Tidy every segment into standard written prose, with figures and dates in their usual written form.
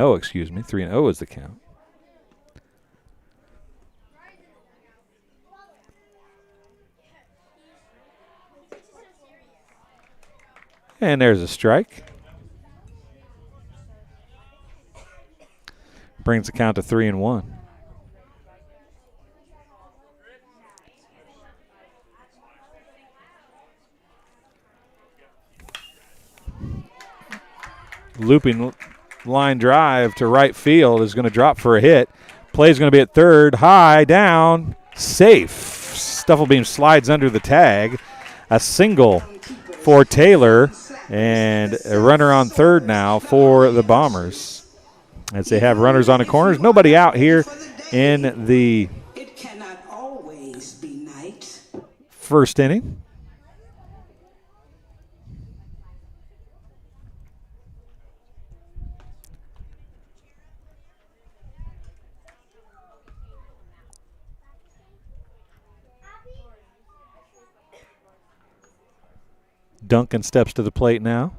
excuse me. 3-0 is the count. And there's a strike. Brings the count to 3-1. Looping line drive to right field is going to drop for a hit. Play is going to be at third. High, down, safe. Stufflebeam slides under the tag. A single for Taylor, and a runner on third now for the Bombers. As they have runners on the corners. Nobody out here in the first inning. Duncan steps to the plate now.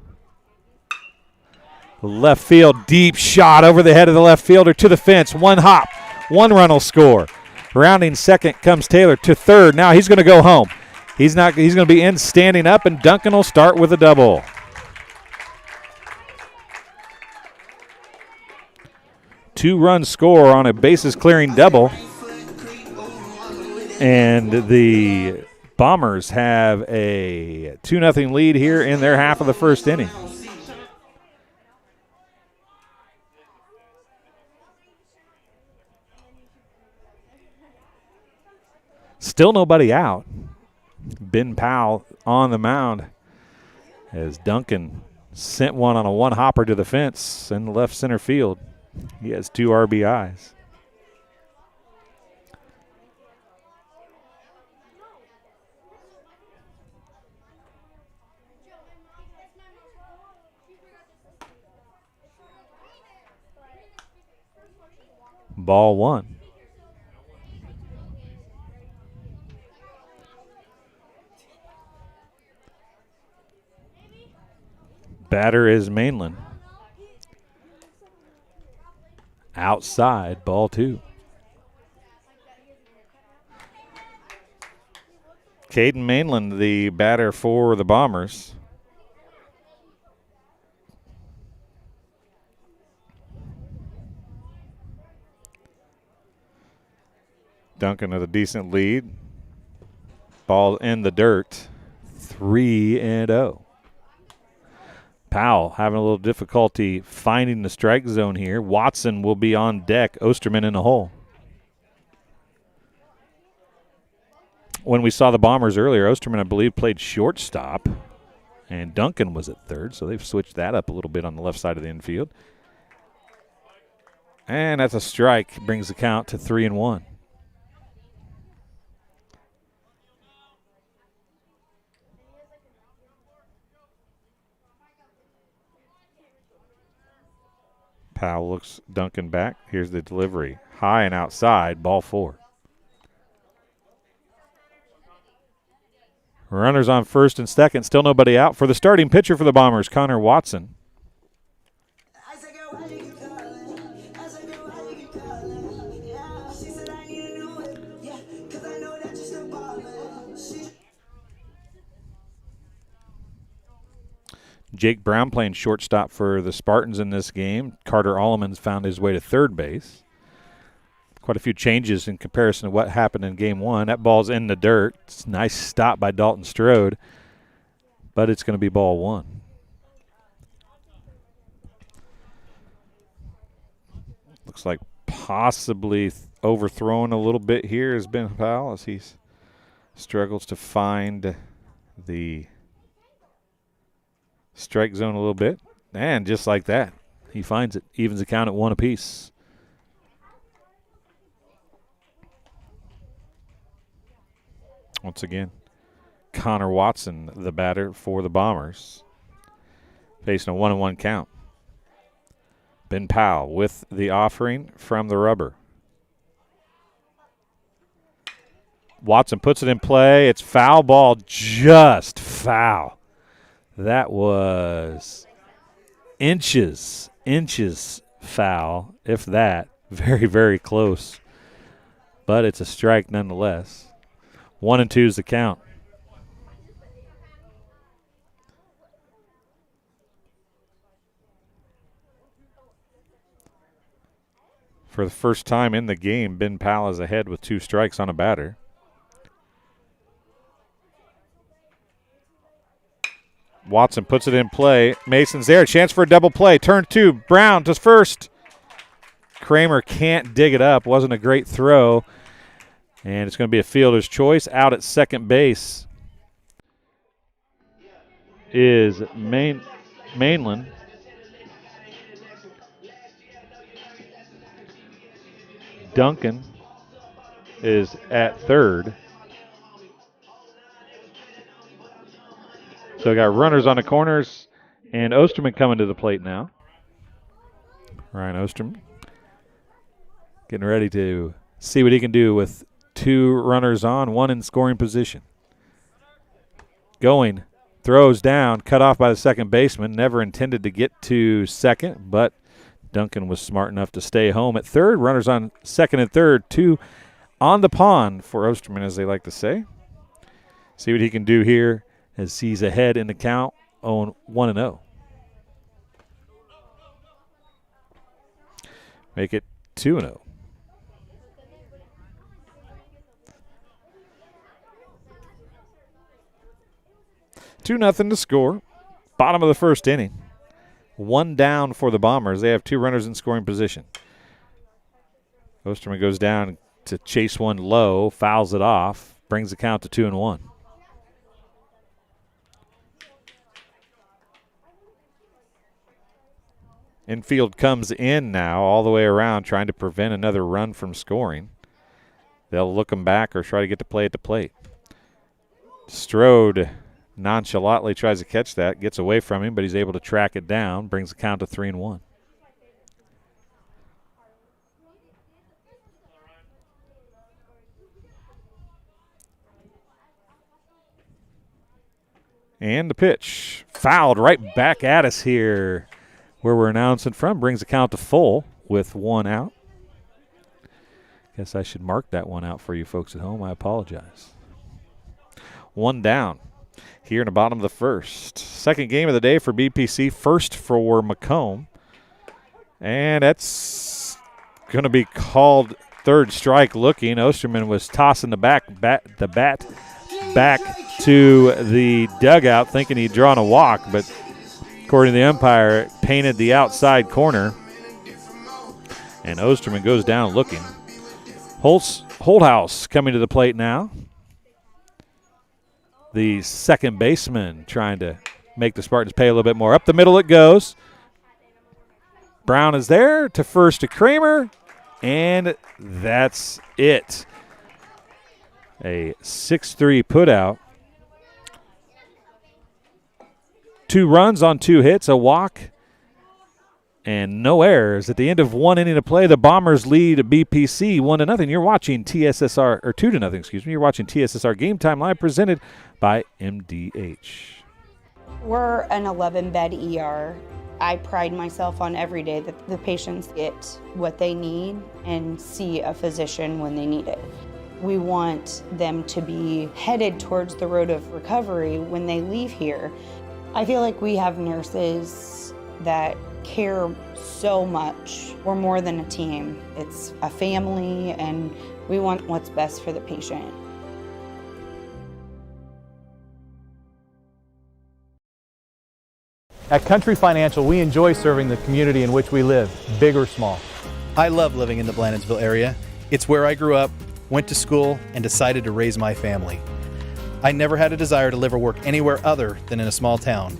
Left field, deep shot over the head of the left fielder to the fence. One hop, one run will score. Rounding second comes Taylor to third. Now he's going to go home. He's going to be in standing up, and Duncan will start with a double. Two-run score on a bases-clearing double. And the Bombers have a 2-0 lead here in their half of the first inning. Still nobody out. Ben Powell on the mound as Duncan sent one on a one-hopper to the fence in left center field. He has 2 RBIs. Ball one. Batter is Mainland. Outside, ball two. Caden Mainland, the batter for the Bombers. Duncan with a decent lead. Ball in the dirt. 3-0. Powell having a little difficulty finding the strike zone here. Watson will be on deck. Osterman in the hole. When we saw the Bombers earlier, Osterman, I believe, played shortstop, and Duncan was at third, so they've switched that up a little bit on the left side of the infield. And that's a strike. Brings the count to 3-1. Powell looks Duncan back. Here's the delivery. High and outside, ball four. Runners on first and second, still nobody out. For the starting pitcher for the Bombers, Connor Watson. Jake Brown playing shortstop for the Spartans in this game. Carter Alleman's found his way to third base. Quite a few changes in comparison to what happened in game one. That ball's in the dirt. It's a nice stop by Dalton Strode, but it's going to be ball one. Looks like possibly overthrown a little bit here is Ben Powell as he struggles to find the strike zone a little bit. And just like that, he finds it. Evens the count at 1 apiece. Once again, Connor Watson, the batter for the Bombers, facing a 1-1 count. Ben Powell with the offering from the rubber. Watson puts it in play. It's foul ball, just foul. That was inches foul, if that. Very, very close. But it's a strike nonetheless. 1-2 is the count. For the first time in the game, Ben Powell is ahead with 2 strikes on a batter. Watson puts it in play. Mason's there. Chance for a double play. Turn 2. Brown to first. Kramer can't dig it up. Wasn't a great throw. And it's going to be a fielder's choice. Out at second base is Mainland. Duncan is at third. So we got runners on the corners, and Osterman coming to the plate now. Ryan Osterman getting ready to see what he can do with 2 runners on, 1 in scoring position. Going, throws down, cut off by the second baseman. Never intended to get to second, but Duncan was smart enough to stay home at third. Runners on second and third, 2 on the pond for Osterman, as they like to say. See what he can do here as he's ahead in the count on 1-0. Make it 2-0. 2-0 to score. Bottom of the first inning. 1 down for the Bombers. They have 2 runners in scoring position. Osterman goes down to chase one low, fouls it off, brings the count to 2-1. Infield comes in now all the way around, trying to prevent another run from scoring. They'll look him back or try to get to play at the plate. Strode nonchalantly tries to catch that, gets away from him, but he's able to track it down, brings the count to 3-1. And the pitch, fouled right back at us here where we're announcing from, brings the count to full with 1 out. Guess I should mark that one out for you folks at home. I apologize. 1 down here in the bottom of the first. Second game of the day for BPC, first for Macomb. And that's going to be called third strike looking. Osterman was tossing the bat back to the dugout thinking he'd drawn a walk, but according to the umpire, it painted the outside corner. And Osterman goes down looking. Holthouse coming to the plate now. The second baseman trying to make the Spartans pay a little bit more. Up the middle it goes. Brown is there to first to Kramer, and that's it. A 6-3 putout. 2 runs on 2 hits, a walk, and no errors. At the end of 1 inning of play, the Bombers lead BPC 1-0. You're watching TSSR, or 2-0, excuse me. You're watching TSSR Game Time Live, presented by MDH. We're an 11-bed ER. I pride myself on every day that the patients get what they need and see a physician when they need it. We want them to be headed towards the road of recovery when they leave here. I feel like we have nurses that care so much. We're more than a team. It's a family, and we want what's best for the patient. At Country Financial, we enjoy serving the community in which we live, big or small. I love living in the Blandonsville area. It's where I grew up, went to school, and decided to raise my family. I never had a desire to live or work anywhere other than in a small town.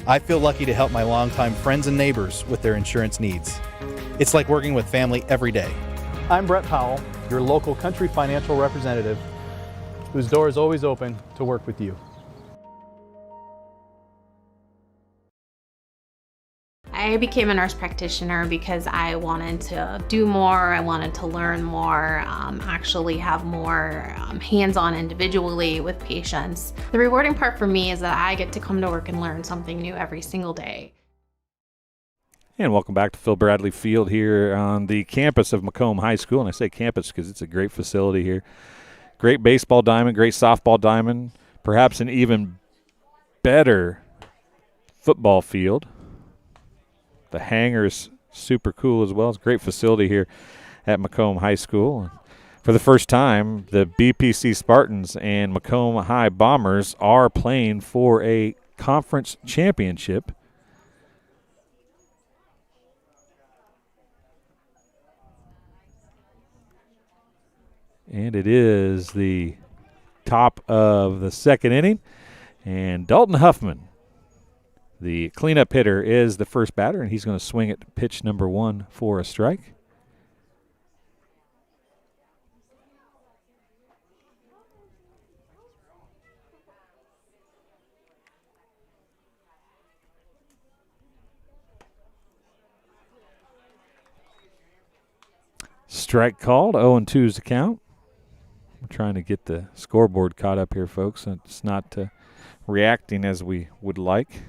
I feel lucky to help my longtime friends and neighbors with their insurance needs. It's like working with family every day. I'm Brett Powell, your local Country Financial representative, whose door is always open to work with you. I became a nurse practitioner because I wanted to do more, I wanted to learn more, actually have more hands-on individually with patients. The rewarding part for me is that I get to come to work and learn something new every single day. And welcome back to Phil Bradley Field here on the campus of Macomb High School. And I say campus because it's a great facility here. Great baseball diamond, great softball diamond, perhaps an even better football field. The hangar's super cool as well. It's a great facility here at Macomb High School. For the first time, the BPC Spartans and Macomb High Bombers are playing for a conference championship. And it is the top of the second inning. And Dalton Huffman, the cleanup hitter, is the first batter, and he's going to swing at pitch number 1 for a strike. Strike called, 0-2 is the count. I'm trying to get the scoreboard caught up here, folks. It's not reacting as we would like.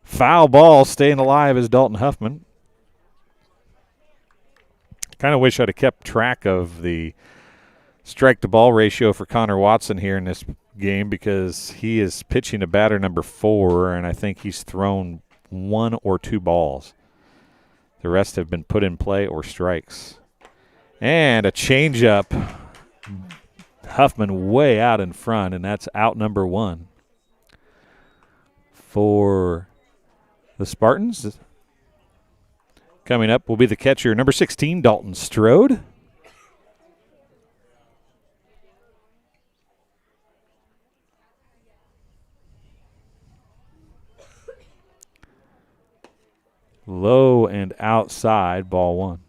Foul ball, staying alive is Dalton Huffman. Kind of wish I'd have kept track of the strike-to-ball ratio for Connor Watson here in this game, because he is pitching to batter number 4, and I think he's thrown 1 or 2 balls. The rest have been put in play or strikes. And a changeup. Huffman way out in front, and that's out number 1 for the Spartans. Coming up will be the catcher, number 16, Dalton Strode. Low and outside, ball 1.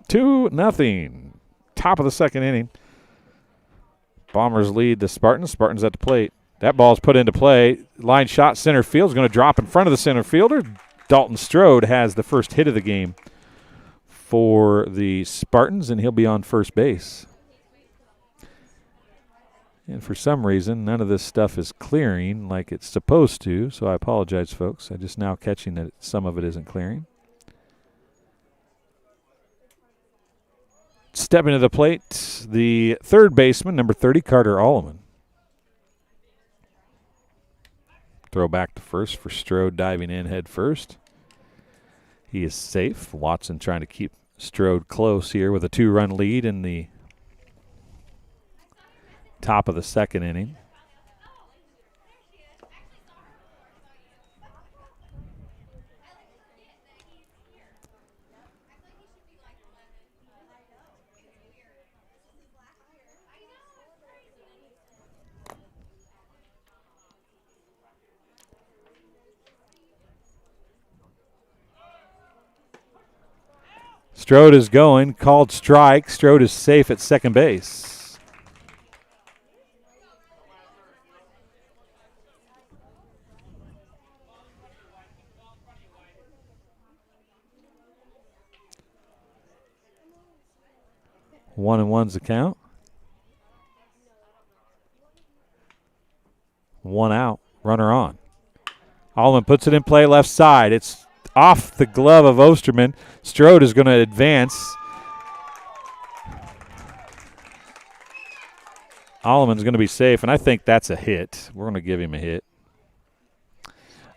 2-0. Top of the second inning. Bombers lead the Spartans. Spartans at the plate. That ball's put into play. Line shot, center field is going to drop in front of the center fielder. Dalton Strode has the first hit of the game for the Spartans, and he'll be on first base. And for some reason, none of this stuff is clearing like it's supposed to, so I apologize, folks. I'm just now catching that some of it isn't clearing. Stepping to the plate, the third baseman, number 30, Carter Alleman. Throw back to first for Strode, diving in head first. He is safe. Watson trying to keep Strode close here with a 2-run lead in the top of the second inning. Strode is going, called strike. Strode is safe at second base. One and one's the count. 1 out, runner on. Allman puts it in play left side. It's off the glove of Osterman. Strode is going to advance. Alleman's going to be safe, and I think that's a hit. We're going to give him a hit.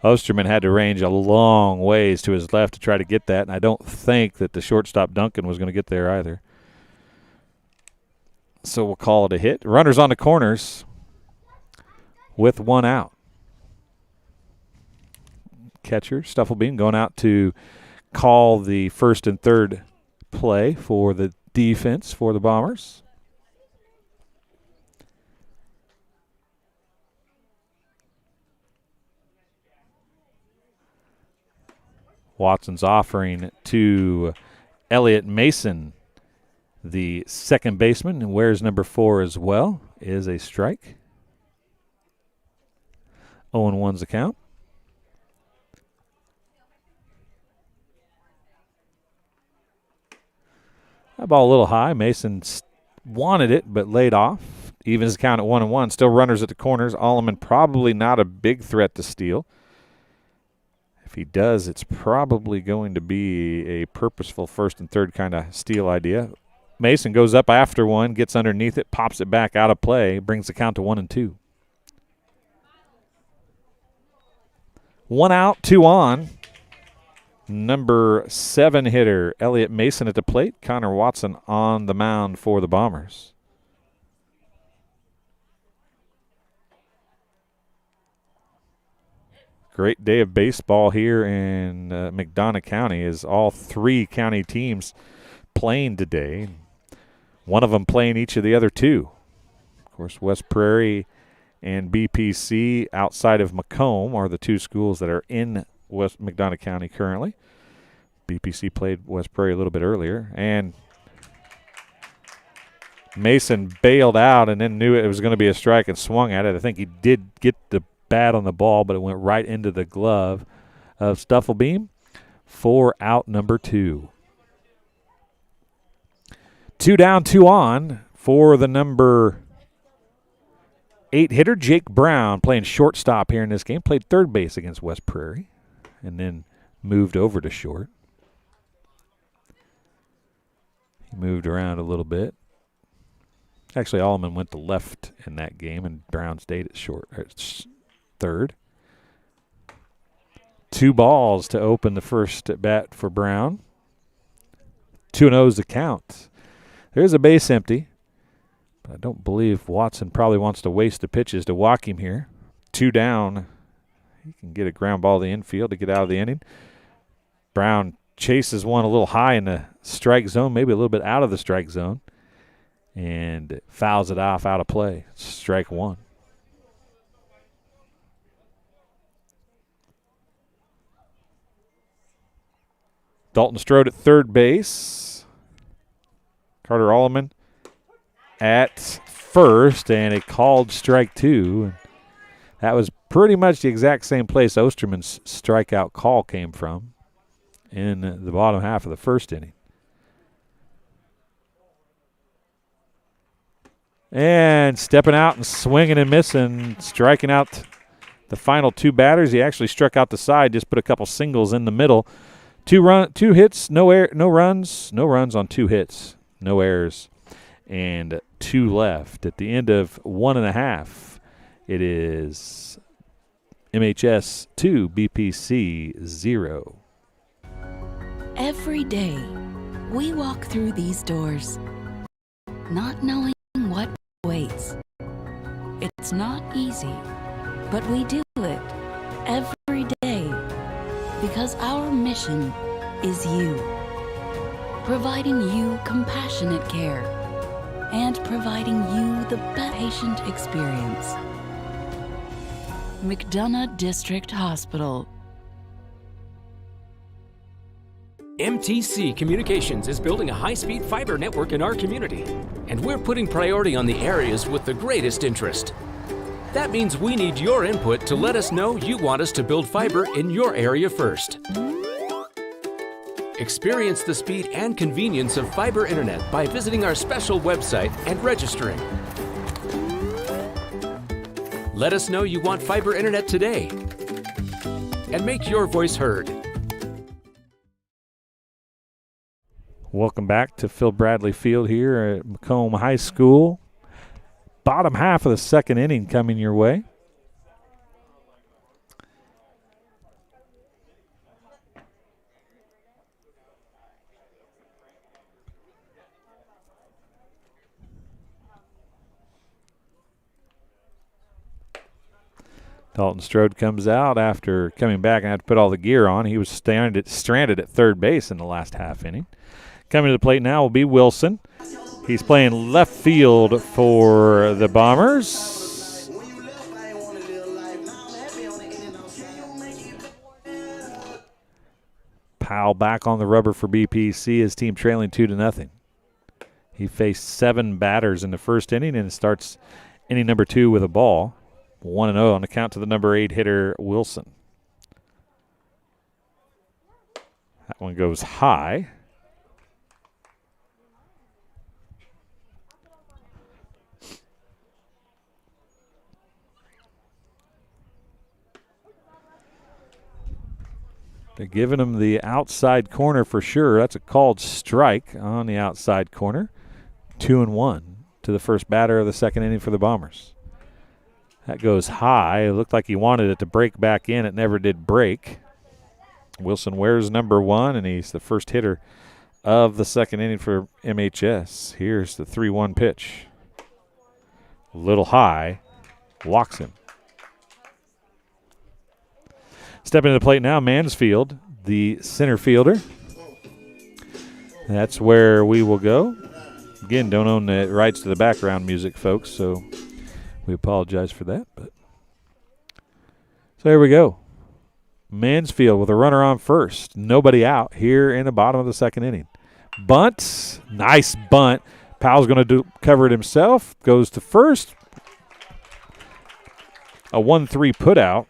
Osterman had to range a long ways to his left to try to get that, and I don't think that the shortstop Duncan was going to get there either. So we'll call it a hit. Runners on the corners with 1 out. Catcher Stufflebeam going out to call the first and third play for the defense for the Bombers. Watson's offering to Elliott Mason, the second baseman, and wears number 4 as well, is a strike. 0-1's the count. That ball a little high. Mason wanted it but laid off. Evens the count at 1-1. Still runners at the corners. Alleman probably not a big threat to steal. If he does, it's probably going to be a purposeful first and third kind of steal idea. Mason goes up after one, gets underneath it, pops it back out of play, brings the count to 1-2. 1 out, 2 on. Number 7 hitter, Elliot Mason at the plate. Connor Watson on the mound for the Bombers. Great day of baseball here in McDonough County as all 3 county teams playing today. One of them playing each of the other 2. Of course, West Prairie and BPC outside of Macomb are the 2 schools that are in West McDonough County currently. BPC played West Prairie a little bit earlier. And Mason bailed out and then knew it was going to be a strike and swung at it. I think he did get the bat on the ball, but it went right into the glove of Stufflebeam for out number 2. 2 down, 2 on for the number 8 hitter, Jake Brown, playing shortstop here in this game. Played third base against West Prairie and then moved over to short. He moved around a little bit. Actually, Alleman went to left in that game, and Brown stayed at third. 2 balls to open the first at bat for Brown. 2-0 is the count. There's a base empty. But I don't believe Watson probably wants to waste the pitches to walk him here. 2 down. He can get a ground ball to the infield to get out of the inning. Brown chases one a little high in the strike zone, maybe a little bit out of the strike zone, and fouls it off out of play. Strike 1. Dalton Strode at third base. Carter Alleman at first, and a called strike 2. That was pretty much the exact same place Osterman's strikeout call came from in the bottom half of the first inning. And stepping out and swinging and missing, striking out the final 2 batters. He actually struck out the side, just put a couple singles in the middle. 2 hits, no runs on 2 hits, no errors, and 2 left. At the end of 1.5, it is MHS 2, BPC 0. Every day, we walk through these doors, not knowing what waits. It's not easy, but we do it every day because our mission is you, providing you compassionate care and providing you the best patient experience. McDonough District Hospital. MTC Communications is building a high-speed fiber network in our community, and we're putting priority on the areas with the greatest interest. That means we need your input to let us know you want us to build fiber in your area first. Experience the speed and convenience of fiber internet by visiting our special website and registering. Let us know you want fiber internet today, and make your voice heard. Welcome back to Phil Bradley Field here at Macomb High School. Bottom half of the second inning coming your way. Dalton Strode comes out after coming back and had to put all the gear on. He was stranded at third base in the last half inning. Coming to the plate now will be Wilson. He's playing left field for the Bombers. Powell back on the rubber for BPC, his team trailing 2-0. He faced 7 batters in the first inning and starts inning number 2 with a ball. 1-0 on the count to the number 8 hitter, Wilson. That one goes high. They're giving him the outside corner for sure. That's a called strike on the outside corner. 2-1 to the first batter of the second inning for the Bombers. That goes high. It looked like he wanted it to break back in. It never did break. Wilson wears number 1, and he's the first hitter of the second inning for MHS. Here's the 3-1 pitch. A little high. Walks him. Stepping to the plate now, Mansfield, the center fielder. That's where we will go. Again, don't own the rights to the background music, folks, so we apologize for that. But so here we go. Mansfield with a runner on first. Nobody out here in the bottom of the second inning. Bunt. Nice bunt. Powell's going to cover it himself. Goes to first. A 1-3 put out.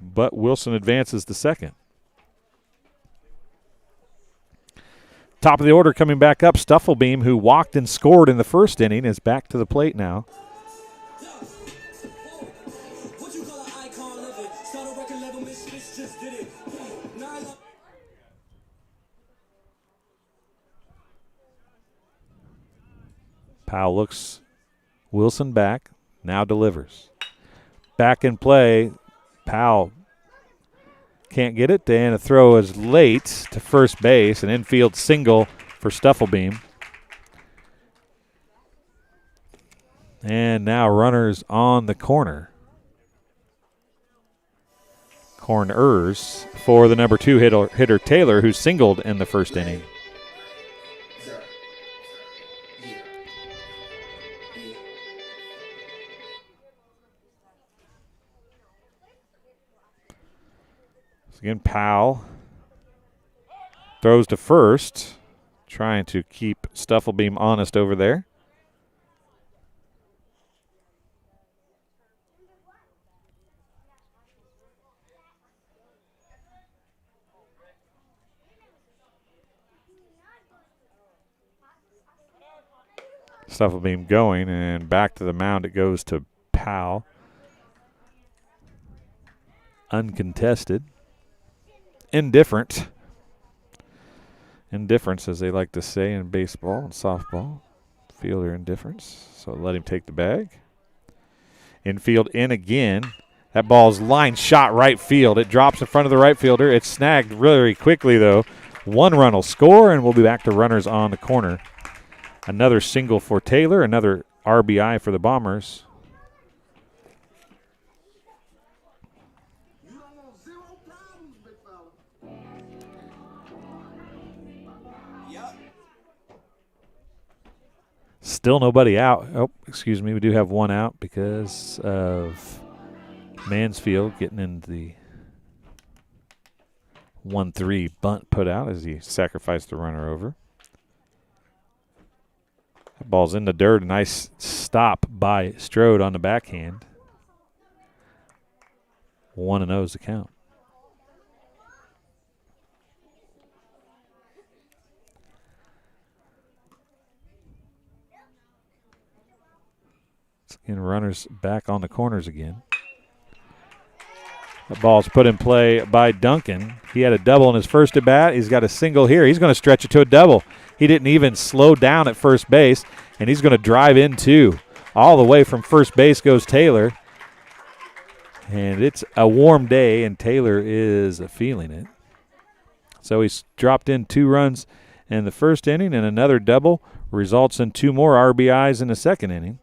But Wilson advances to second. Top of the order coming back up. Stufflebeam, who walked and scored in the first inning, is back to the plate now. Powell looks Wilson back, now delivers. Back in play. Powell can't get it, and a throw is late to first base, an infield single for Stufflebeam. And now runners on the corners for the number 2 hitter Taylor, who singled in the first inning. Again, Powell throws to first, trying to keep Stufflebeam honest over there. Stufflebeam going, and back to the mound it goes to Powell. Uncontested. Indifference, as they like to say in baseball and softball. Fielder indifference. So let him take the bag. Infield in again. That ball's line shot right field. It drops in front of the right fielder. It's snagged really quickly, though. 1 run will score, and we'll be back to runners on the corner. Another single for Taylor, another RBI for the Bombers. Still nobody out. Oh, excuse me. We do have 1 out because of Mansfield getting into the 1-3 bunt put out as he sacrificed the runner over. That ball's in the dirt. A nice stop by Strode on the backhand. 1-0 is the count. Again, runners back on the corners again. The ball's put in play by Duncan. He had a double in his first at bat. He's got a single here. He's going to stretch it to a double. He didn't even slow down at first base, and he's going to drive in two. All the way from first base goes Taylor. And it's a warm day, and Taylor is feeling it. So he's dropped in 2 runs in the first inning, and another double results in 2 more RBIs in the second inning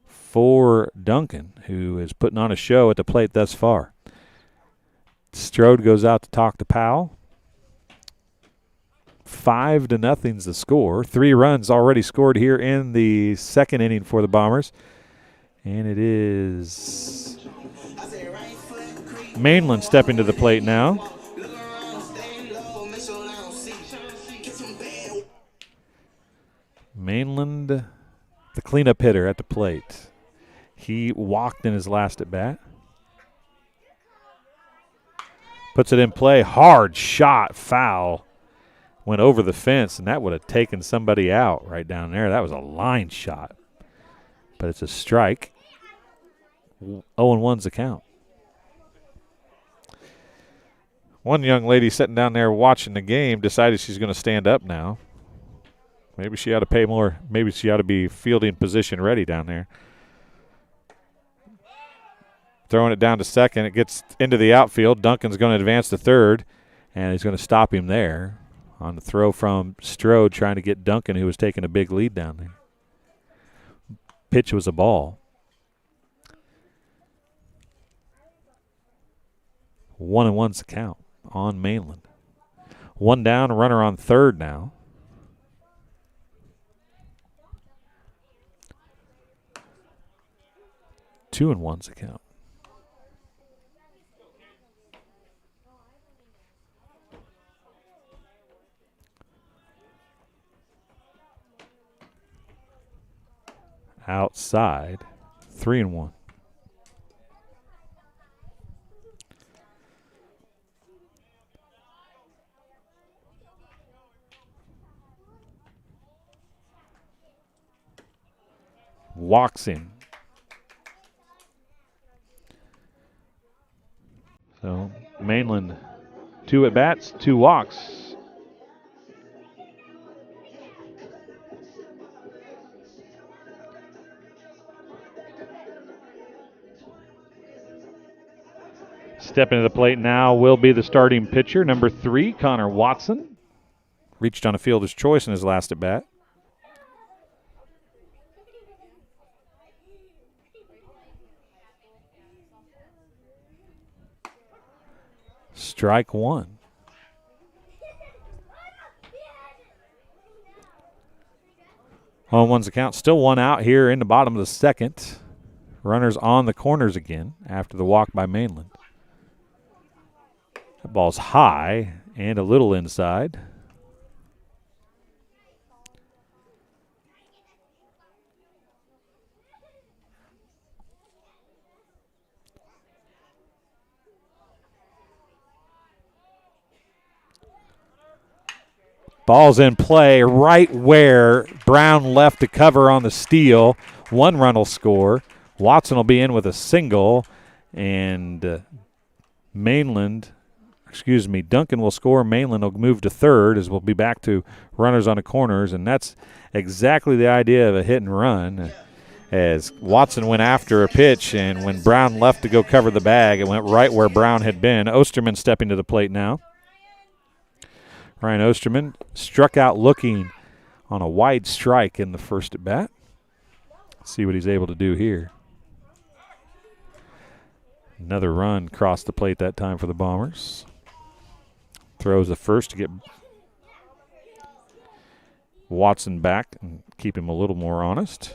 for Duncan, who is putting on a show at the plate thus far. Strode goes out to talk to Powell. 5-0's the score. 3 runs already scored here in the second inning for the Bombers. And it is Mainland stepping to the plate now. Mainland, the cleanup hitter at the plate. He walked in his last at bat. Puts it in play. Hard shot, foul. Went over the fence, and that would have taken somebody out right down there. That was a line shot. But it's a strike. 0-1's the count. One young lady sitting down there watching the game decided she's going to stand up now. Maybe she ought to pay more. Maybe she ought to be fielding position ready down there. Throwing it down to second. It gets into the outfield. Duncan's going to advance to third, and he's going to stop him there on the throw from Strode, trying to get Duncan, who was taking a big lead down there. Pitch was a ball. 1-1's the count on Mainland. One down, runner on third now. 2-1's the count. Outside, 3-1. Walks in. So Mainland 2 at bats, 2 walks. Stepping to the plate now will be the starting pitcher, number 3, Connor Watson. Reached on a fielder's choice in his last at bat. Strike 1. On one's account, still 1 out here in the bottom of the second. Runners on the corners again after the walk by Mainland. That ball's high and a little inside. Ball's in play right where Brown left to cover on the steal. 1 run will score. Watson will be in with a single, and Duncan will score. Mainland will move to third as we'll be back to runners on the corners, and that's exactly the idea of a hit and run. As Watson went after a pitch, and when Brown left to go cover the bag, it went right where Brown had been. Osterman stepping to the plate now. Ryan Osterman struck out looking on a wide strike in the first at bat. Let's see what he's able to do here. Another run crossed the plate that time for the Bombers. Throws the first to get Watson back and keep him a little more honest.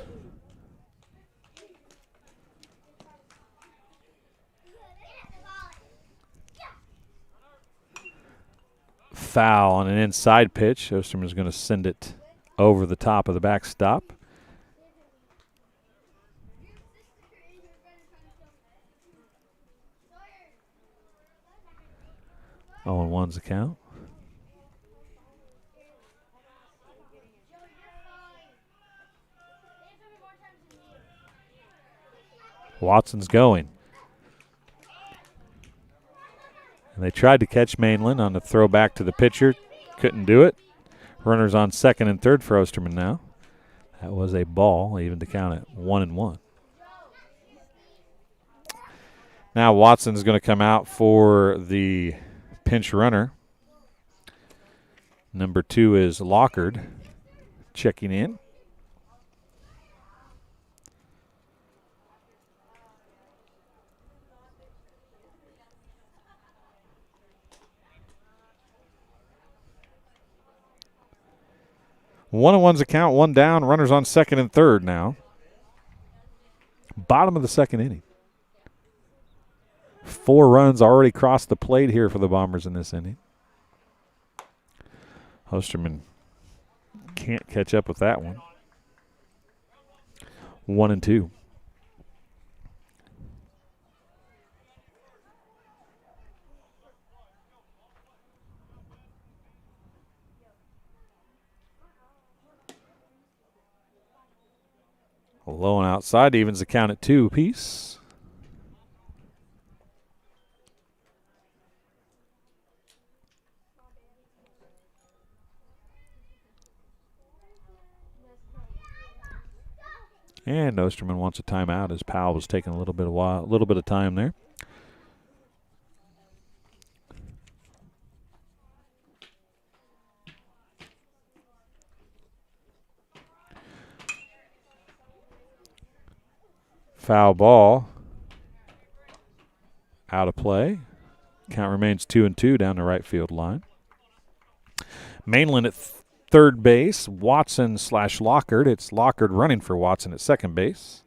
Foul on an inside pitch. Osterman's going to send it over the top of the backstop. Oh, and 1's the count. Watson's going. And they tried to catch Mainland on the throw back to the pitcher. Couldn't do it. Runners on second and third for Osterman now. That was a ball, even to count it 1-1. Now Watson's going to come out for the pinch runner. Number 2 is Lockard checking in. One and one's a count, 1 down. Runners on second and third now. Bottom of the second inning. 4 runs already crossed the plate here for the Bombers in this inning. Osterman can't catch up with that one. 1-2. Low and outside evens the count at 2 apiece. And Osterman wants a timeout as Powell was taking a little bit of time there. Foul ball. Out of play. Count remains 2-2 down the right field line. Mainland at third base. Watson/Lockard. It's Lockard running for Watson at second base.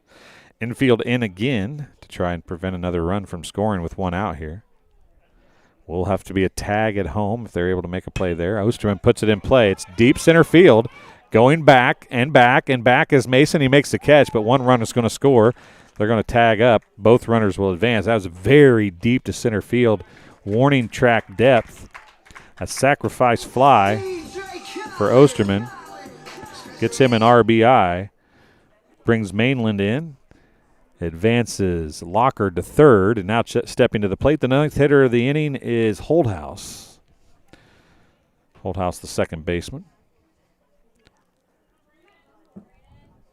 Infield in again to try and prevent another run from scoring with one out here. Will have to be a tag at home if they're able to make a play there. Osterman puts it in play. It's deep center field. Going back and back and back as Mason. He makes the catch, but one run is going to score. They're going to tag up. Both runners will advance. That was very deep to center field. Warning track depth. A sacrifice fly for Osterman. Gets him an RBI. Brings Mainland in. Advances Lockard to third. And now stepping to the plate. The ninth hitter of the inning is Holdhouse. Holdhouse, the second baseman.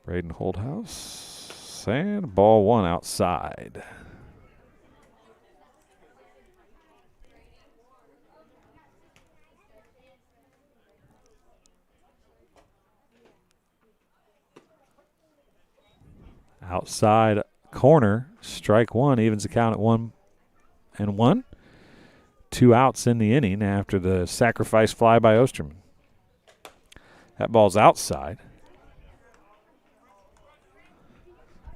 Braden Holdhouse. And ball one outside. Outside corner, strike one, evens the count at 1-1. 2 outs in the inning after the sacrifice fly by Osterman. That ball's outside.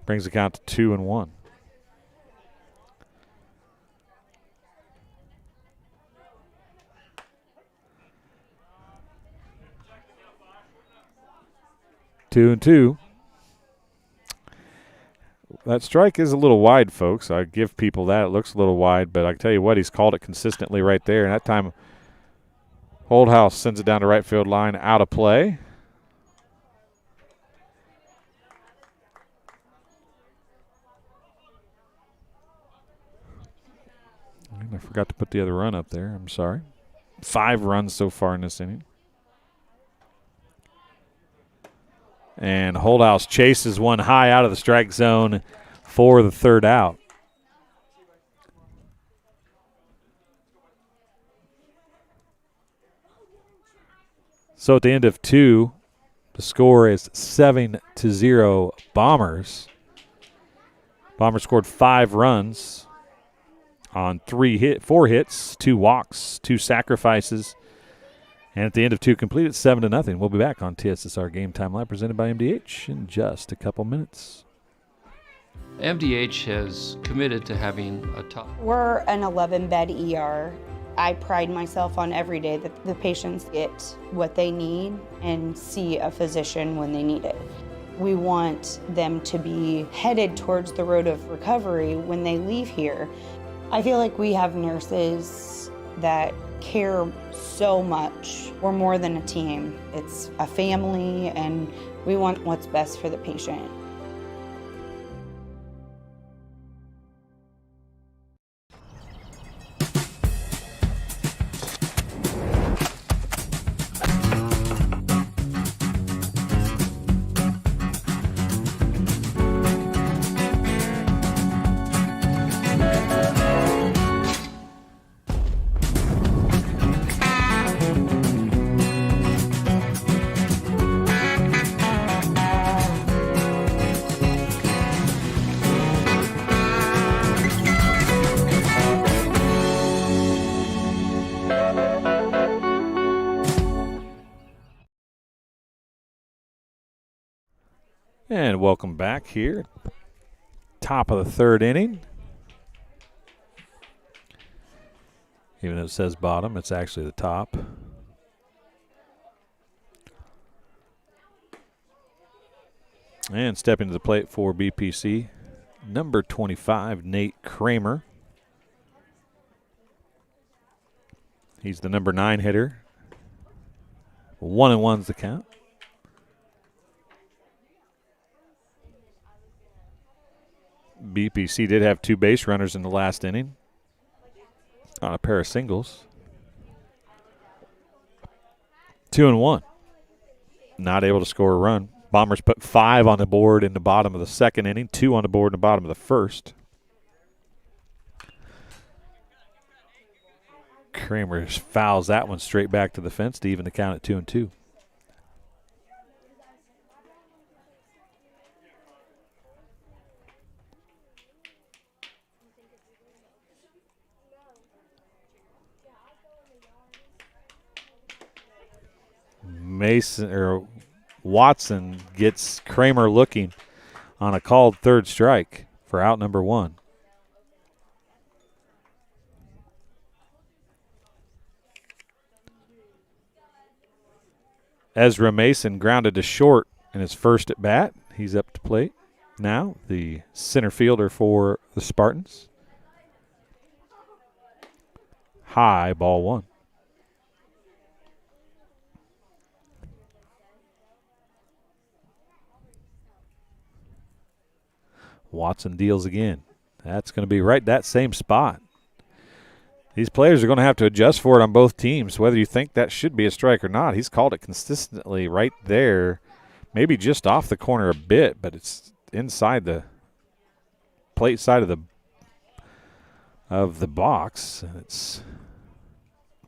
Brings the count to 2-1. Two and two. That strike is a little wide, folks. I give people that. It looks a little wide, but I can tell you what, he's called it consistently right there. And that time, Holdhouse sends it down to right field line, out of play. And I forgot to put the other run up there. I'm sorry. 5 runs so far in this inning. And Holdhouse chases one high out of the strike zone for the third out. So at the end of 2, the score is 7-0 Bombers. Bombers scored 5 runs on 4 hits, 2 walks, 2 sacrifices. And at the end of 2 completed, 7-0. We'll be back on TSSR Game Time Live, presented by MDH, in just a couple minutes. MDH has committed to having a top. We're an 11-bed ER. I pride myself on every day that the patients get what they need and see a physician when they need it. We want them to be headed towards the road of recovery when they leave here. I feel like we have nurses that care so much. We're more than a team. It's a family, and we want what's best for the patient. And welcome back here. Top of the 3rd inning. Even though it says bottom, it's actually the top. And stepping to the plate for BPC, number 25, Nate Kramer. He's the number 9 hitter. 1-1's the count. BPC did have 2 base runners in the last inning on a pair of singles. 2-1. Not able to score a run. Bombers put 5 on the board in the bottom of the second inning, 2 on the board in the bottom of the first. Kramer fouls that one straight back to the fence to even the count at 2-2. Watson gets Kramer looking on a called third strike for out number 1. Ezra Mason grounded to short in his first at bat. He's up to plate now, the center fielder for the Spartans. High, ball 1. Watson deals again. That's going to be right that same spot. These players are going to have to adjust for it on both teams, whether you think that should be a strike or not. He's called it consistently right there, maybe just off the corner a bit, but it's inside the plate side of the box. It's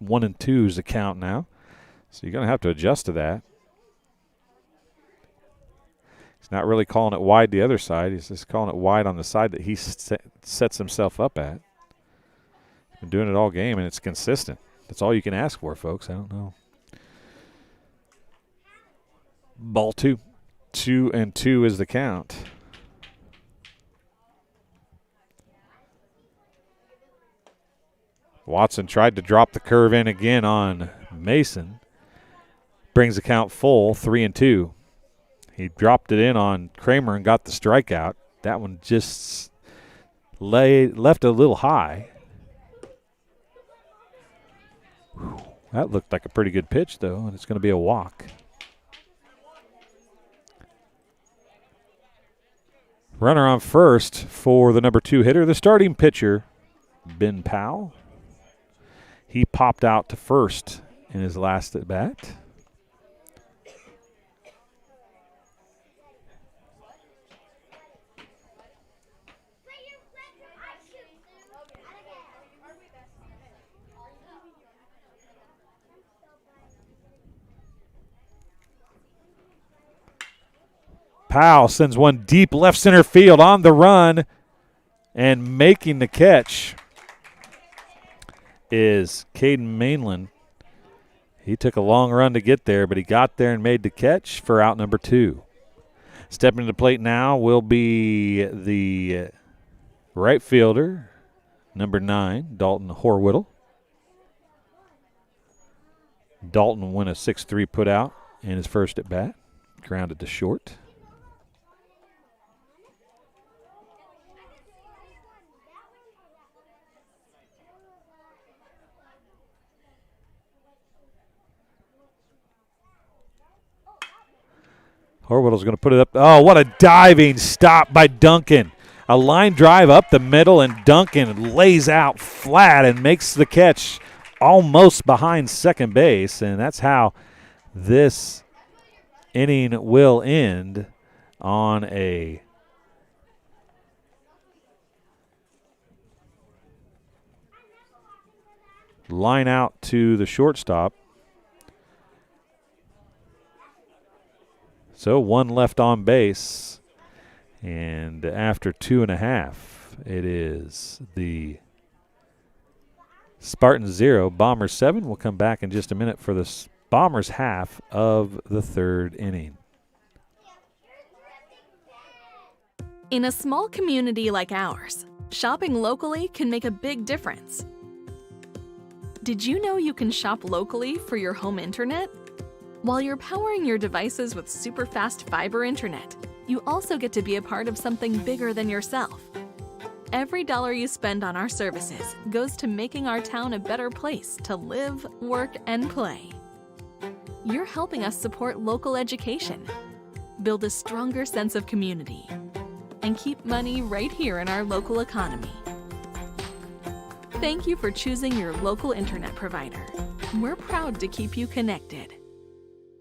1-2 is the count now, so you're going to have to adjust to that. He's not really calling it wide the other side. He's just calling it wide on the side that he sets himself up at. He's been doing it all game, and it's consistent. That's all you can ask for, folks. I don't know. Ball 2. 2-2 is the count. Watson tried to drop the curve in again on Mason. Brings the count full, 3-2. He dropped it in on Kramer and got the strikeout. That one just left a little high. That looked like a pretty good pitch, though, and it's going to be a walk. Runner on first for the number 2 hitter, the starting pitcher, Ben Powell. He popped out to first in his last at bat. Powell sends one deep left center field on the run, and making the catch is Caden Mainland. He took a long run to get there, but he got there and made the catch for out number 2. Stepping to the plate now will be the right fielder, number 9, Dalton Horwittle. Dalton went a 6-3 put out in his first at bat, grounded to short. Horwittle's going to put it up. Oh, what a diving stop by Duncan. A line drive up the middle, and Duncan lays out flat and makes the catch almost behind second base, and that's how this inning will end, on a line out to the shortstop. So 1 left on base, and after 2.5, it is the Spartans 0, Bombers 7. We'll come back in just a minute for the Bombers half of the third inning. In a small community like ours, shopping locally can make a big difference. Did you know you can shop locally for your home internet? While you're powering your devices with super fast fiber internet, you also get to be a part of something bigger than yourself. Every dollar you spend on our services goes to making our town a better place to live, work, and play. You're helping us support local education, build a stronger sense of community, and keep money right here in our local economy. Thank you for choosing your local internet provider. We're proud to keep you connected.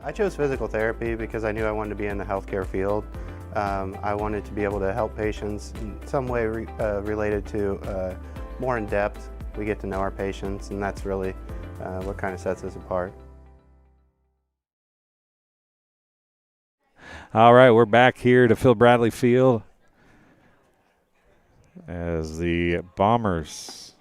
I chose physical therapy because I knew I wanted to be in the healthcare field. I wanted to be able to help patients in some way related to more in depth. We get to know our patients, and that's really what kind of sets us apart. All right, we're back here to Phil Bradley Field as the Bombers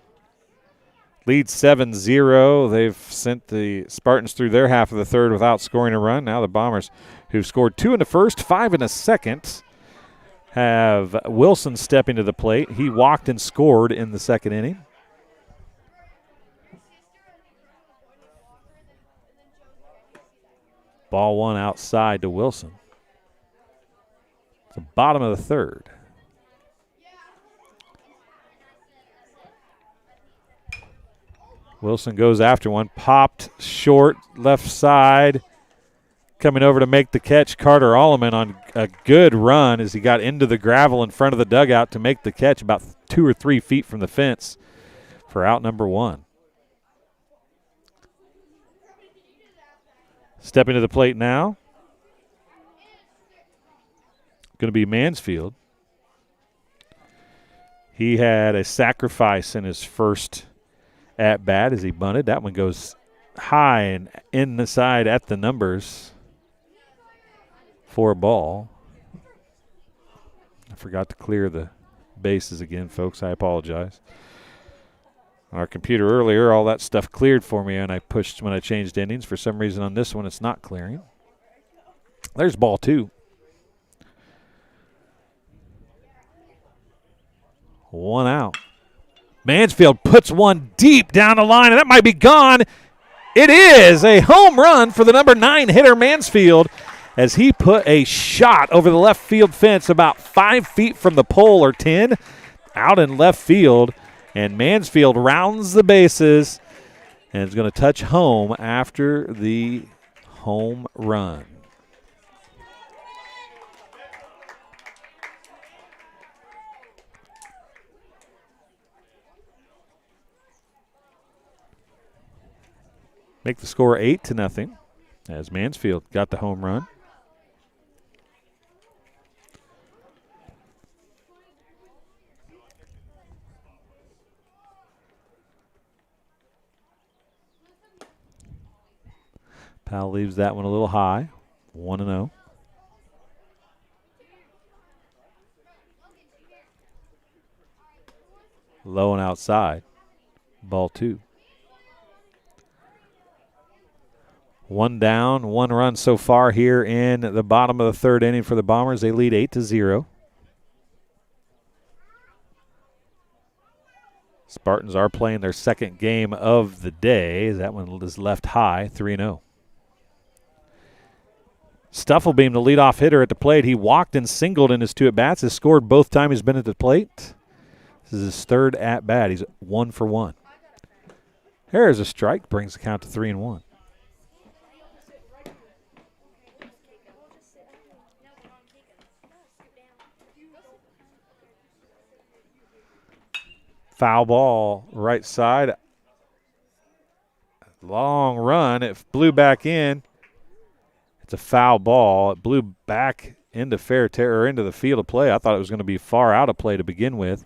lead 7-0. They've sent the Spartans through their half of the third without scoring a run. Now the Bombers, who've scored 2 in the first, 5 in the second, have Wilson stepping to the plate. He walked and scored in the second inning. Ball one outside to Wilson. The bottom of the third. Wilson goes after one, popped short, left side. Coming over to make the catch, Carter Alleman on a good run as he got into the gravel in front of the dugout to make the catch about 2 or 3 feet from the fence for out number 1. Stepping to the plate now, going to be Mansfield. He had a sacrifice in his first at-bat as he bunted. That one goes high and in the side at the numbers for a ball. I forgot to clear the bases again, folks. I apologize. On our computer earlier, all that stuff cleared for me, and I pushed when I changed innings. For some reason on this one, it's not clearing. There's ball 2. 1 out. Mansfield puts one deep down the line, and that might be gone. It is a home run for the number 9 hitter, Mansfield, as he put a shot over the left field fence about 5 feet from the pole or 10 out in left field. And Mansfield rounds the bases and is going to touch home after the home run. Make the score 8-0 as Mansfield got the home run. Powell leaves that one a little high, 1-0. Low and outside, ball 2. 1 down, 1 run so far here in the bottom of the third inning for the Bombers. They lead 8-0. Spartans are playing their second game of the day. That one is left high, 3-0. Stuffelbeam, the leadoff hitter at the plate. He walked and singled in his 2 at-bats. Has scored both times he's been at the plate. This is his 3rd at-bat. He's 1 for 1. There's a strike, brings the count to 3-1. Foul ball, right side. Long run. It blew back in. It's a foul ball. It blew back into into the field of play. I thought it was going to be far out of play to begin with.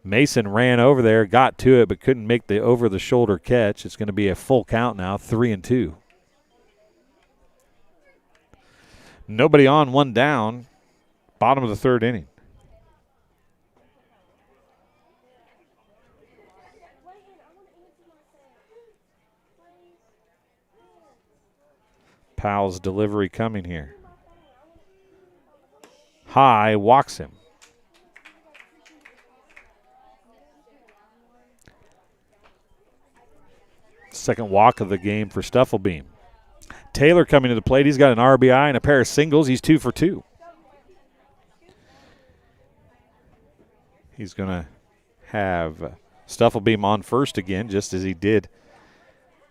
Mason ran over there, got to it, but couldn't make the over-the-shoulder catch. It's going to be a full count now, 3-2. Nobody on, 1 down. Bottom of the third inning. Powell's delivery coming here. High, walks him. Second walk of the game for Stuffelbeam. Taylor coming to the plate. He's got an RBI and a pair of singles. He's 2 for 2. He's going to have Stuffelbeam on first again, just as he did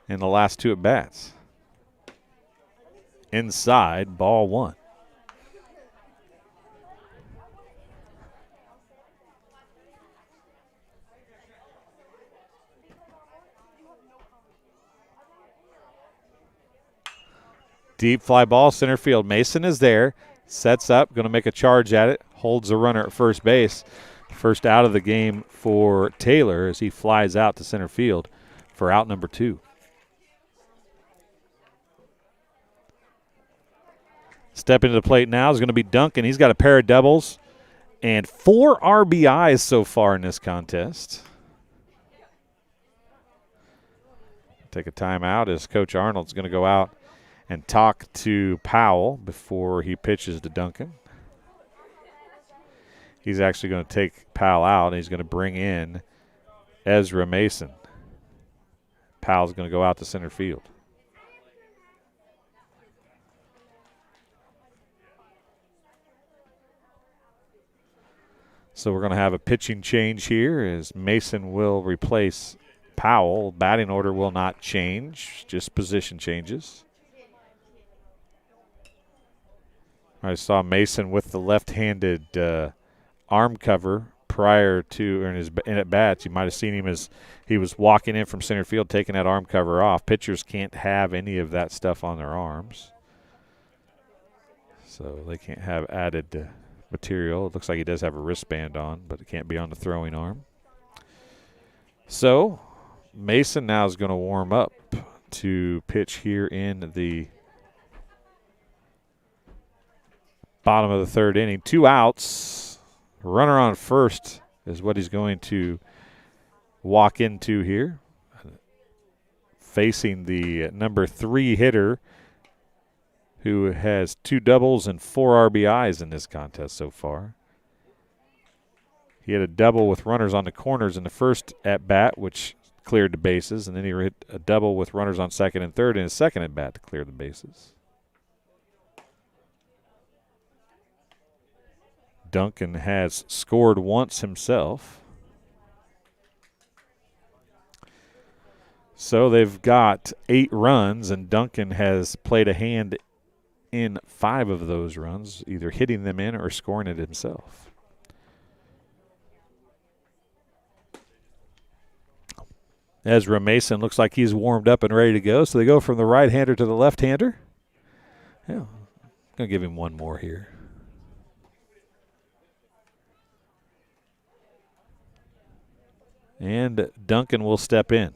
in the last 2 at-bats. Inside, ball 1. Deep fly ball, center field. Mason is there, sets up, going to make a charge at it, holds the runner at first base. First out of the game for Taylor as he flies out to center field for out number 2. Stepping to the plate now is going to be Duncan. He's got a pair of doubles and 4 RBIs so far in this contest. Take a timeout as Coach Arnold's going to go out and talk to Powell before he pitches to Duncan. He's actually going to take Powell out, and he's going to bring in Ezra Mason. Powell's going to go out to center field. So we're going to have a pitching change here as Mason will replace Powell. Batting order will not change, just position changes. I saw Mason with the left-handed arm cover prior to in at bats. You might have seen him as he was walking in from center field, taking that arm cover off. Pitchers can't have any of that stuff on their arms, so they can't have added material. It looks like he does have a wristband on, but it can't be on the throwing arm. So Mason now is going to warm up to pitch here in the bottom of the third inning. 2 outs. Runner on first is what he's going to walk into here. Facing the number 3 hitter who has 2 doubles and 4 RBIs in this contest so far. He had a double with runners on the corners in the first at-bat, which cleared the bases, and then he hit a double with runners on second and third in his second at-bat to clear the bases. Duncan has scored once himself. So they've got 8 runs, and Duncan has played a hand in 5 of those runs, either hitting them in or scoring it himself. Ezra Mason looks like he's warmed up and ready to go, so they go from the right-hander to the left-hander. Yeah, I'm going to give him one more here. And Duncan will step in.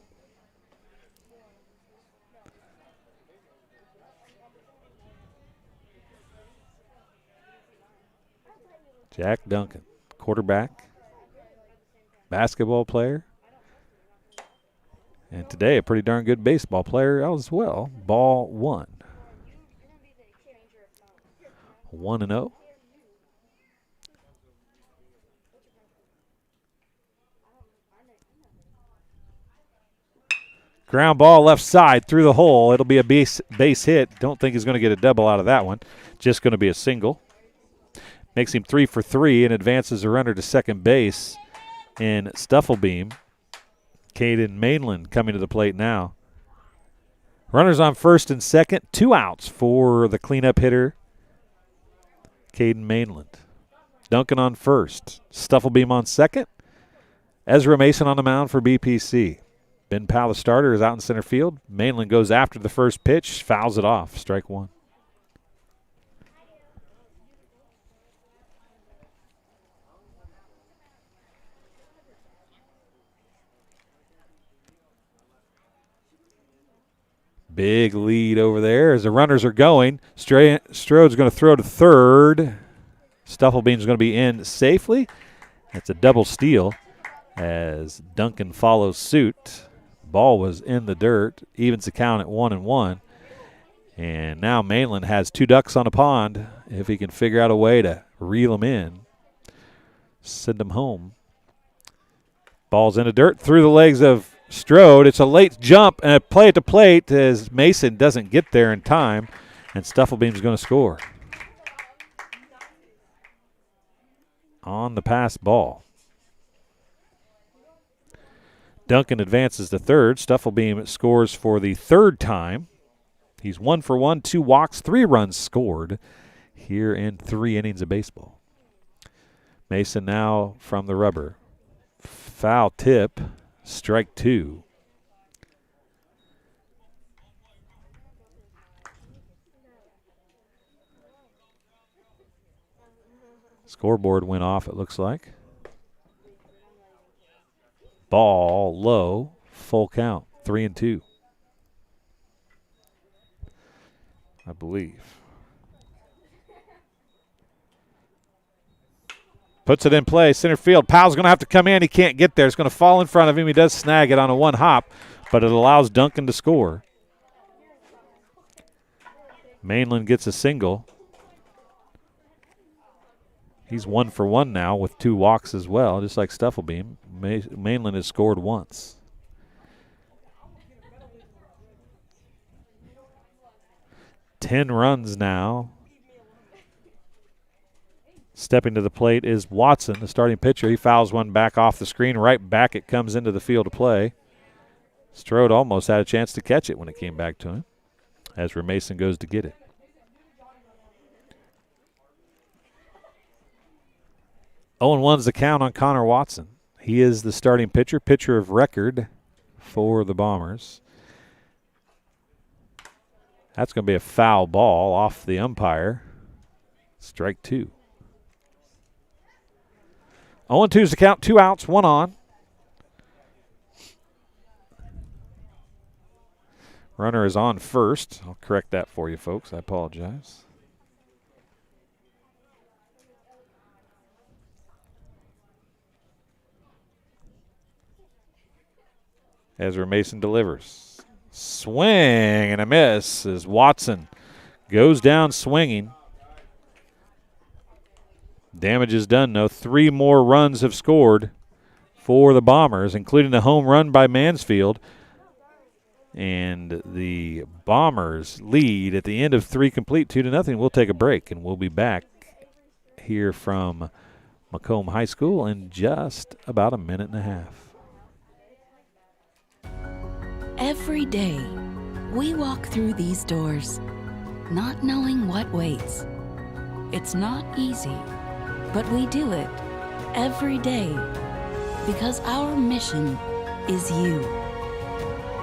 Jack Duncan, quarterback, basketball player, and today a pretty darn good baseball player as well. Ball 1. 1-0. Ground ball left side through the hole. It'll be a base hit. Don't think he's going to get a double out of that one. Just going to be a single. Makes him 3 for 3 and advances the runner to second base in Stufflebeam. Caden Mainland coming to the plate now. Runners on first and second. 2 outs for the cleanup hitter, Caden Mainland. Duncan on first. Stufflebeam on second. Ezra Mason on the mound for BPC. Ben Powell, the starter, is out in center field. Mainland goes after the first pitch, fouls it off. Strike 1. Big lead over there as the runners are going. Strode's going to throw to third. Stufflebeam's going to be in safely. That's a double steal as Duncan follows suit. Ball was in the dirt. Evens the count at 1-1. And now Mainland has 2 ducks on a pond if he can figure out a way to reel them in. Send them home. Ball's in the dirt through the legs of Strode. It's a late jump and a play at the plate as Mason doesn't get there in time, and Stufflebeam's going to score on the pass ball. Duncan advances to third. Stufflebeam scores for the 3rd time. He's 1 for 1, 2 walks, 3 runs scored here in 3 innings of baseball. Mason now from the rubber. Foul tip. Strike 2. Scoreboard went off, it looks like. Ball low, full count, 3-2. I believe. Puts it in play, center field. Powell's going to have to come in. He can't get there. It's going to fall in front of him. He does snag it on a one hop, but it allows Duncan to score. Mainland gets a single. He's 1 for 1 now with 2 walks as well, just like Stuffelbeam. Mainland has scored once. Ten runs now. Stepping to the plate is Watson, the starting pitcher. He fouls one back off the screen. Right back it comes into the field of play. Strode almost had a chance to catch it when it came back to him as Mason goes to get it. 0-1's the count on Connor Watson. He is the starting pitcher of record for the Bombers. That's going to be a foul ball off the umpire. Strike 2. 0-2's the count, 2 outs, 1 on. Runner is on first. I'll correct that for you, folks. I apologize. Ezra Mason delivers. Swing and a miss as Watson goes down swinging. Damage is done, though. 3 more runs have scored for the Bombers, including the home run by Mansfield. And the Bombers lead at the end of 3 complete, 2-0. We'll take a break, and we'll be back here from Macomb High School in just about a minute and a half. Every day, we walk through these doors, not knowing what waits. It's not easy, but we do it every day because our mission is you.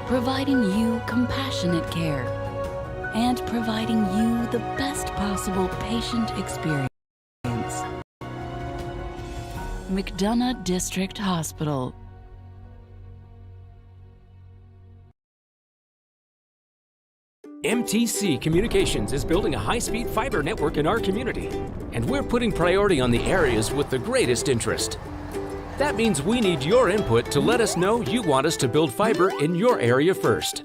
Providing you compassionate care and providing you the best possible patient experience. McDonough District Hospital. MTC Communications is building a high-speed fiber network in our community, and we're putting priority on the areas with the greatest interest. That means we need your input to let us know you want us to build fiber in your area first.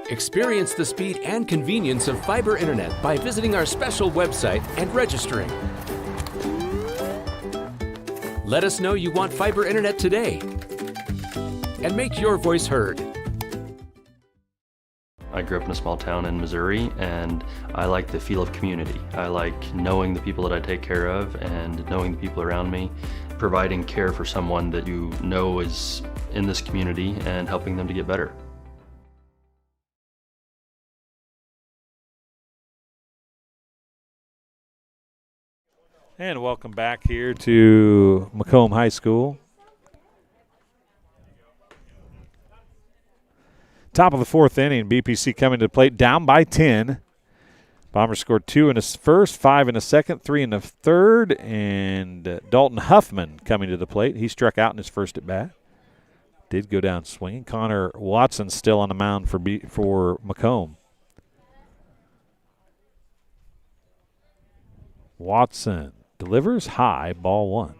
Experience the speed and convenience of fiber internet by visiting our special website and registering. Let us know you want fiber internet today and make your voice heard. I grew up in a small town in Missouri, and I like the feel of community. I like knowing the people that I take care of and knowing the people around me, providing care for someone that you know is in this community and helping them to get better. And welcome back here to Macomb High School. Top of the 4th inning, BPC coming to the plate, down by 10. Bombers scored 2 in the first, 5 in the second, 3 in the third, and Dalton Huffman coming to the plate. He struck out in his first at bat. Did go down swinging. Connor Watson still on the mound for Macomb. Watson delivers high, ball 1.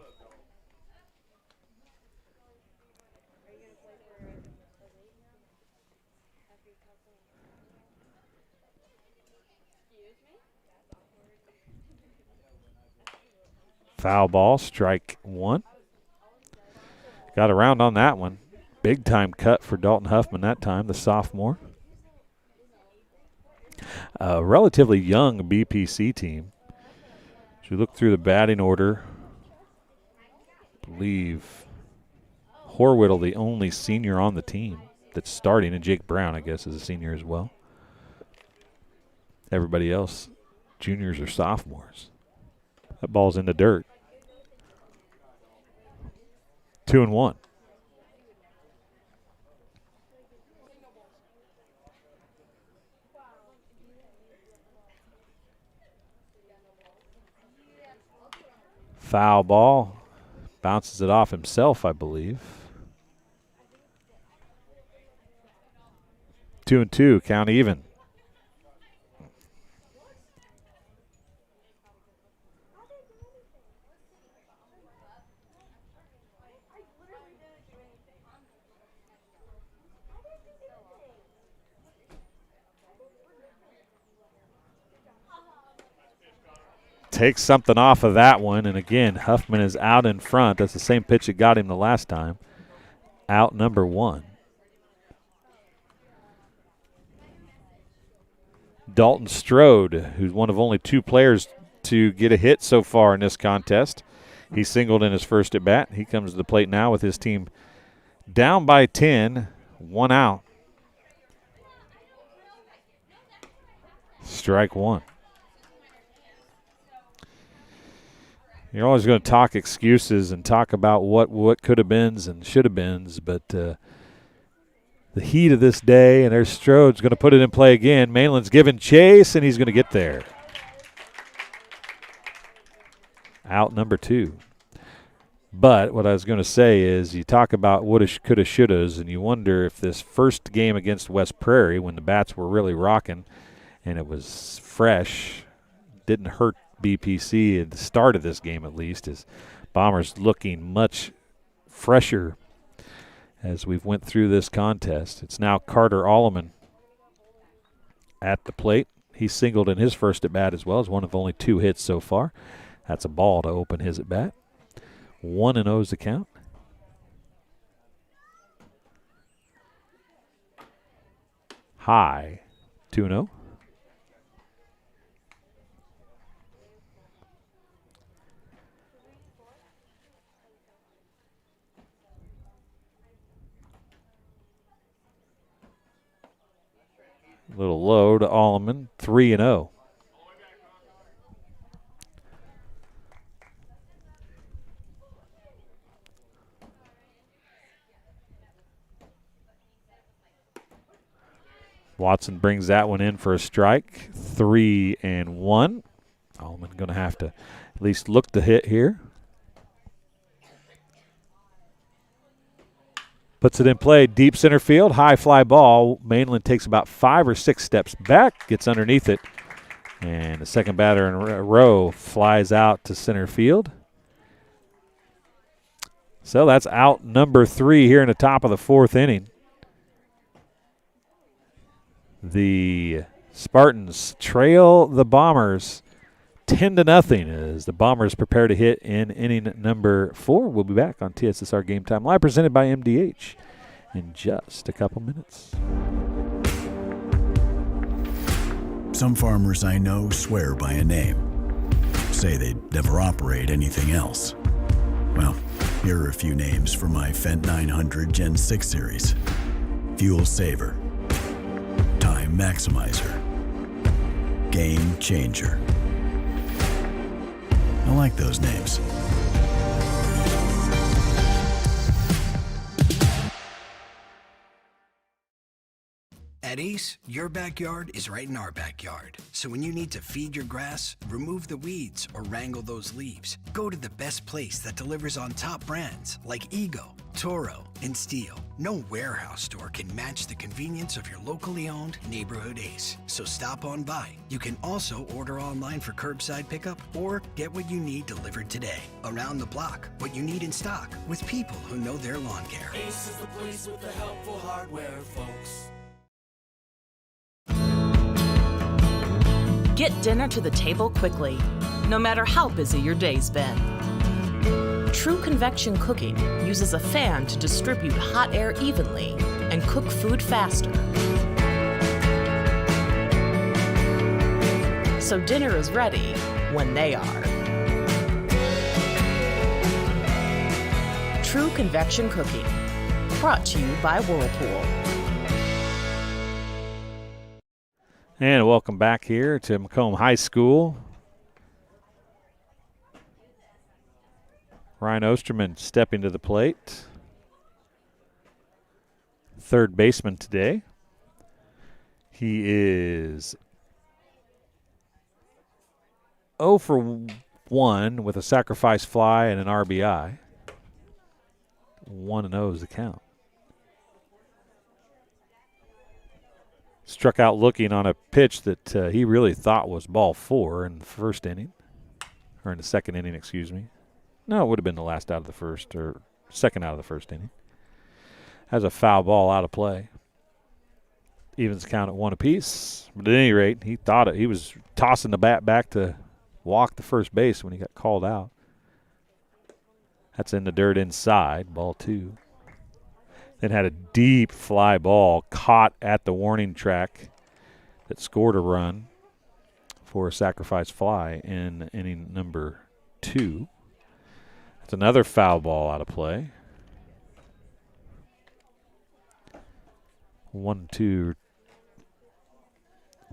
Foul ball, strike 1. Got around on that one. Big time cut for Dalton Huffman that time, the sophomore. A relatively young BPC team. As you look through the batting order, I believe Horwittle, the only senior on the team that's starting, and Jake Brown, I guess, is a senior as well. Everybody else, juniors or sophomores. That ball's in the dirt. 2-1. Foul ball. Bounces it off himself, I believe. 2-2, count even. Takes something off of that one, and again, Huffman is out in front. That's the same pitch that got him the last time. Out number 1. Dalton Strode, who's one of only 2 players to get a hit so far in this contest. He singled in his first at bat. He comes to the plate now with his team down by 10, 1 out. Strike 1. You're always going to talk excuses and talk about what could have beens and should have beens, but the heat of this day, and there's Strode's going to put it in play again. Mainland's giving chase, and he's going to get there. Out number 2. But what I was going to say is you talk about woulda, coulda, shouldas, and you wonder if this first game against West Prairie, when the bats were really rocking and it was fresh, didn't hurt BPC at the start of this game at least, as Bombers looking much fresher as we've went through this contest. It's now Carter Alleman at the plate. He singled in his first at bat as well, as one of only 2 hits so far. That's a ball to open his at bat. 1-0 is the count. High 2-0. A little low to Alleman, 3-0. Watson brings that one in for a strike, 3-1. Alleman going to have to at least look to hit here. Puts it in play, deep center field, high fly ball. Mainland takes about 5 or 6 steps back, gets underneath it, and the second batter in a row flies out to center field. So that's out number 3 here in the top of the 4th inning. The Spartans trail the Bombers 10-0 as the Bombers prepare to hit in inning number 4. We'll be back on TSSR Game Time Live, presented by MDH, in just a couple minutes. Some farmers I know swear by a name, say they'd never operate anything else. Well, here are a few names for my Fendt 900 Gen 6 series. Fuel Saver, Time Maximizer, Game Changer. I like those names. At Ace, your backyard is right in our backyard. So when you need to feed your grass, remove the weeds, or wrangle those leaves, go to the best place that delivers on top brands like Ego, Toro, and Steel. No warehouse store can match the convenience of your locally owned neighborhood Ace. So stop on by. You can also order online for curbside pickup or get what you need delivered today. Around the block, what you need in stock with people who know their lawn care. Ace is the place with the helpful hardware, folks. Get dinner to the table quickly, no matter how busy your day's been. True Convection Cooking uses a fan to distribute hot air evenly and cook food faster. So dinner is ready when they are. True Convection Cooking, brought to you by Whirlpool. And welcome back here to Macomb High School. Ryan Osterman stepping to the plate. Third baseman today. He is 0 for 1 with a sacrifice fly and an RBI. 1-0 is the count. Struck out looking on a pitch that he really thought was ball 4 in the first inning. Or in the second inning, excuse me. No, it would have been the last out of the first, or second out of the first inning. Has a foul ball out of play. Evens the count at 1 apiece. But at any rate, he thought it. He was tossing the bat back to walk the first base when he got called out. That's in the dirt inside, ball 2. Then had a deep fly ball caught at the warning track that scored a run for a sacrifice fly in inning number 2. That's another foul ball out of play. 1-2.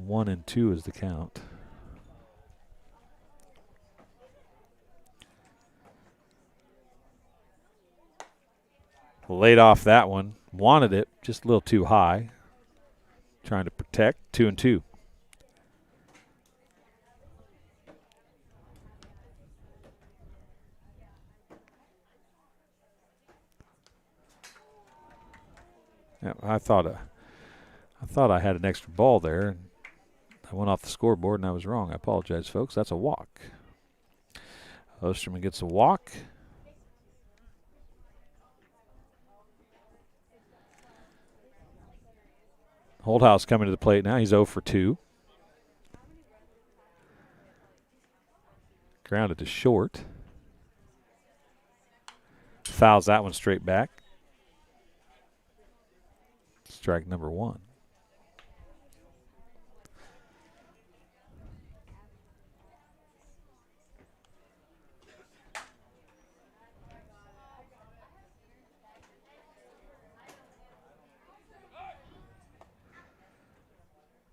1-2 is the count. Laid off that one. Wanted it, just a little too high. Trying to protect. 2-2. Yeah, I thought I had an extra ball there. And I went off the scoreboard and I was wrong. I apologize, folks. That's a walk. Osterman gets a walk. Holdhouse coming to the plate now. He's 0 for 2. Grounded to short. Fouls that one straight back. Strike number 1.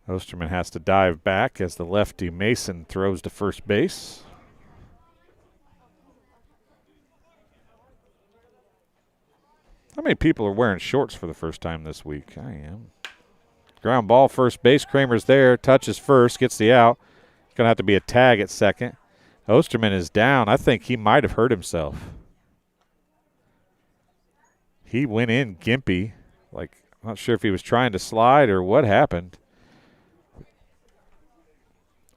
Osterman has to dive back as the lefty Mason throws to first base. How many people are wearing shorts for the first time this week? I am. Ground ball, first base. Kramer's there. Touches first. Gets the out. Going to have to be a tag at second. Osterman is down. I think he might have hurt himself. He went in gimpy. I'm not sure if he was trying to slide or what happened.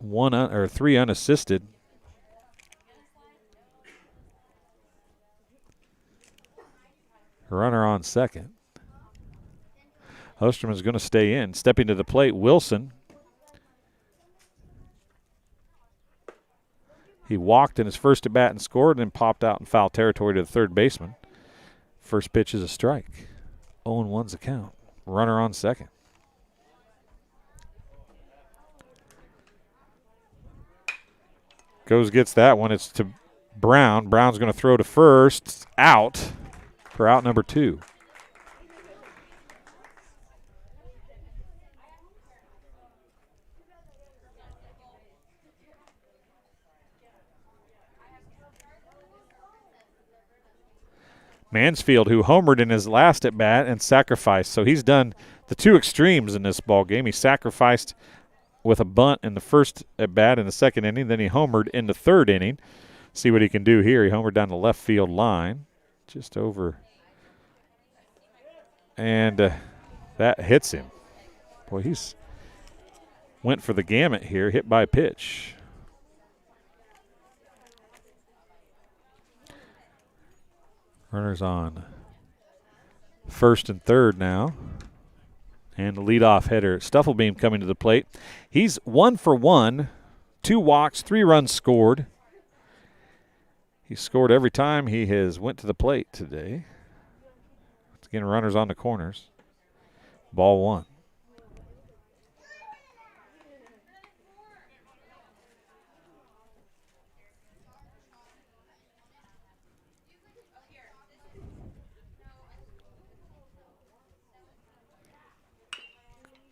3 unassisted. Runner on second. Osterman's going to stay in. Stepping to the plate, Wilson. He walked in his first at bat and scored, and then popped out in foul territory to the third baseman. First pitch is a strike. 0-1's the count. Runner on second. Goes, gets that one. It's to Brown. Brown's going to throw to first. Out for out number 2. Mansfield, who homered in his last at bat and sacrificed. So he's done the two extremes in this ball game. He sacrificed with a bunt in the first at bat in the second inning. Then he homered in the third inning. See what he can do here. He homered down the left field line, just over. And that hits him. Boy, he's went for the gamut here, hit by pitch. Runners on first and third now. And the leadoff hitter, Stufflebeam, coming to the plate. He's 1 for 1, 2 walks, 3 runs scored. He scored every time he has went to the plate today. Again, runners on the corners. Ball 1.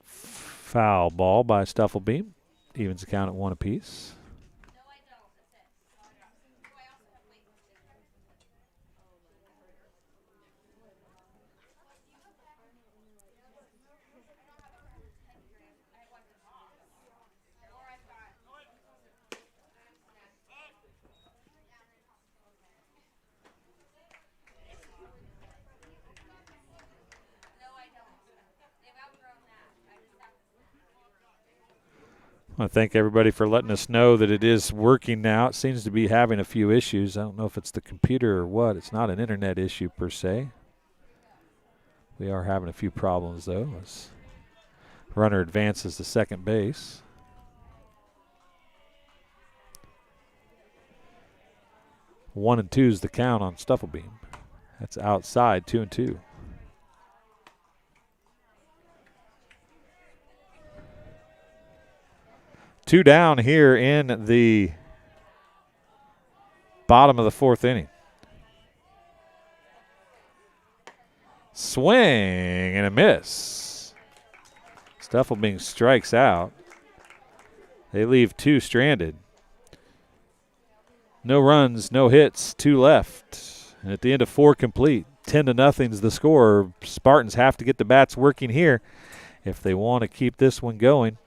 Foul ball by Stufflebeam. Evens the count at 1 apiece. I want to thank everybody for letting us know that it is working now. It seems to be having a few issues. I don't know if it's the computer or what. It's not an internet issue per se. We are having a few problems, though, as runner advances to second base. One and 2 is the count on Stufflebeam. That's outside, 2-2. Two down here in the bottom of the fourth inning. Swing and a miss. Stufflebeam strikes out. They leave 2 stranded. No runs, no hits, 2 left. And at the end of 4 complete, 10-0 is the score. Spartans have to get the bats working here if they want to keep this one going.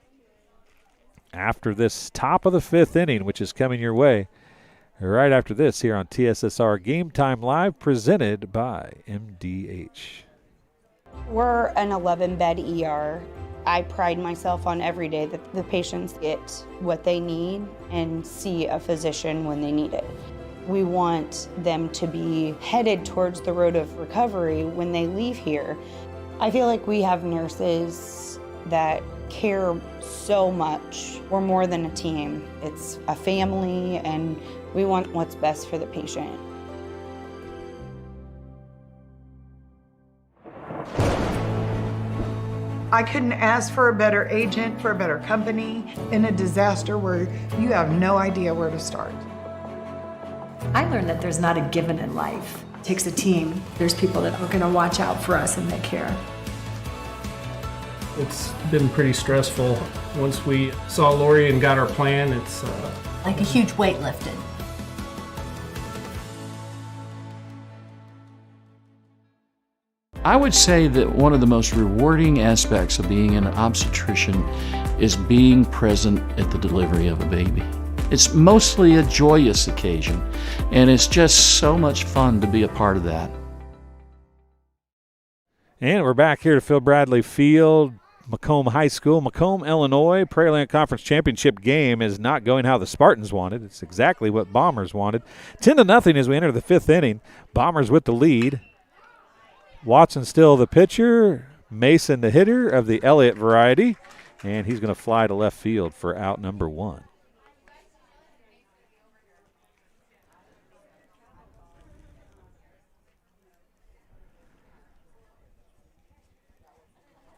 After this top of the 5th inning, which is coming your way right after this here on TSSR Game Time Live, presented by MDH. We're an 11-bed ER. I pride myself on every day that the patients get what they need and see a physician when they need it. We want them to be headed towards the road of recovery when they leave here. I feel like we have nurses that care so much. We're more than a team. It's a family, and we want what's best for the patient. I couldn't ask for a better agent, for a better company in a disaster where you have no idea where to start. I learned that there's not a given in life. It takes a team. There's people that are going to watch out for us and they care. It's been pretty stressful. Once we saw Lori and got our plan, it's like a huge weight lifted. I would say that one of the most rewarding aspects of being an obstetrician is being present at the delivery of a baby. It's mostly a joyous occasion, and it's just so much fun to be a part of that. And we're back here to Phil Bradley Field, Macomb High School. Macomb, Illinois, Prairieland Conference Championship game is not going how the Spartans wanted. It's exactly what Bombers wanted. 10-0 as we enter the 5th inning. Bombers with the lead. Watson still the pitcher. Mason the hitter of the Elliott variety. And he's going to fly to left field for out number 1.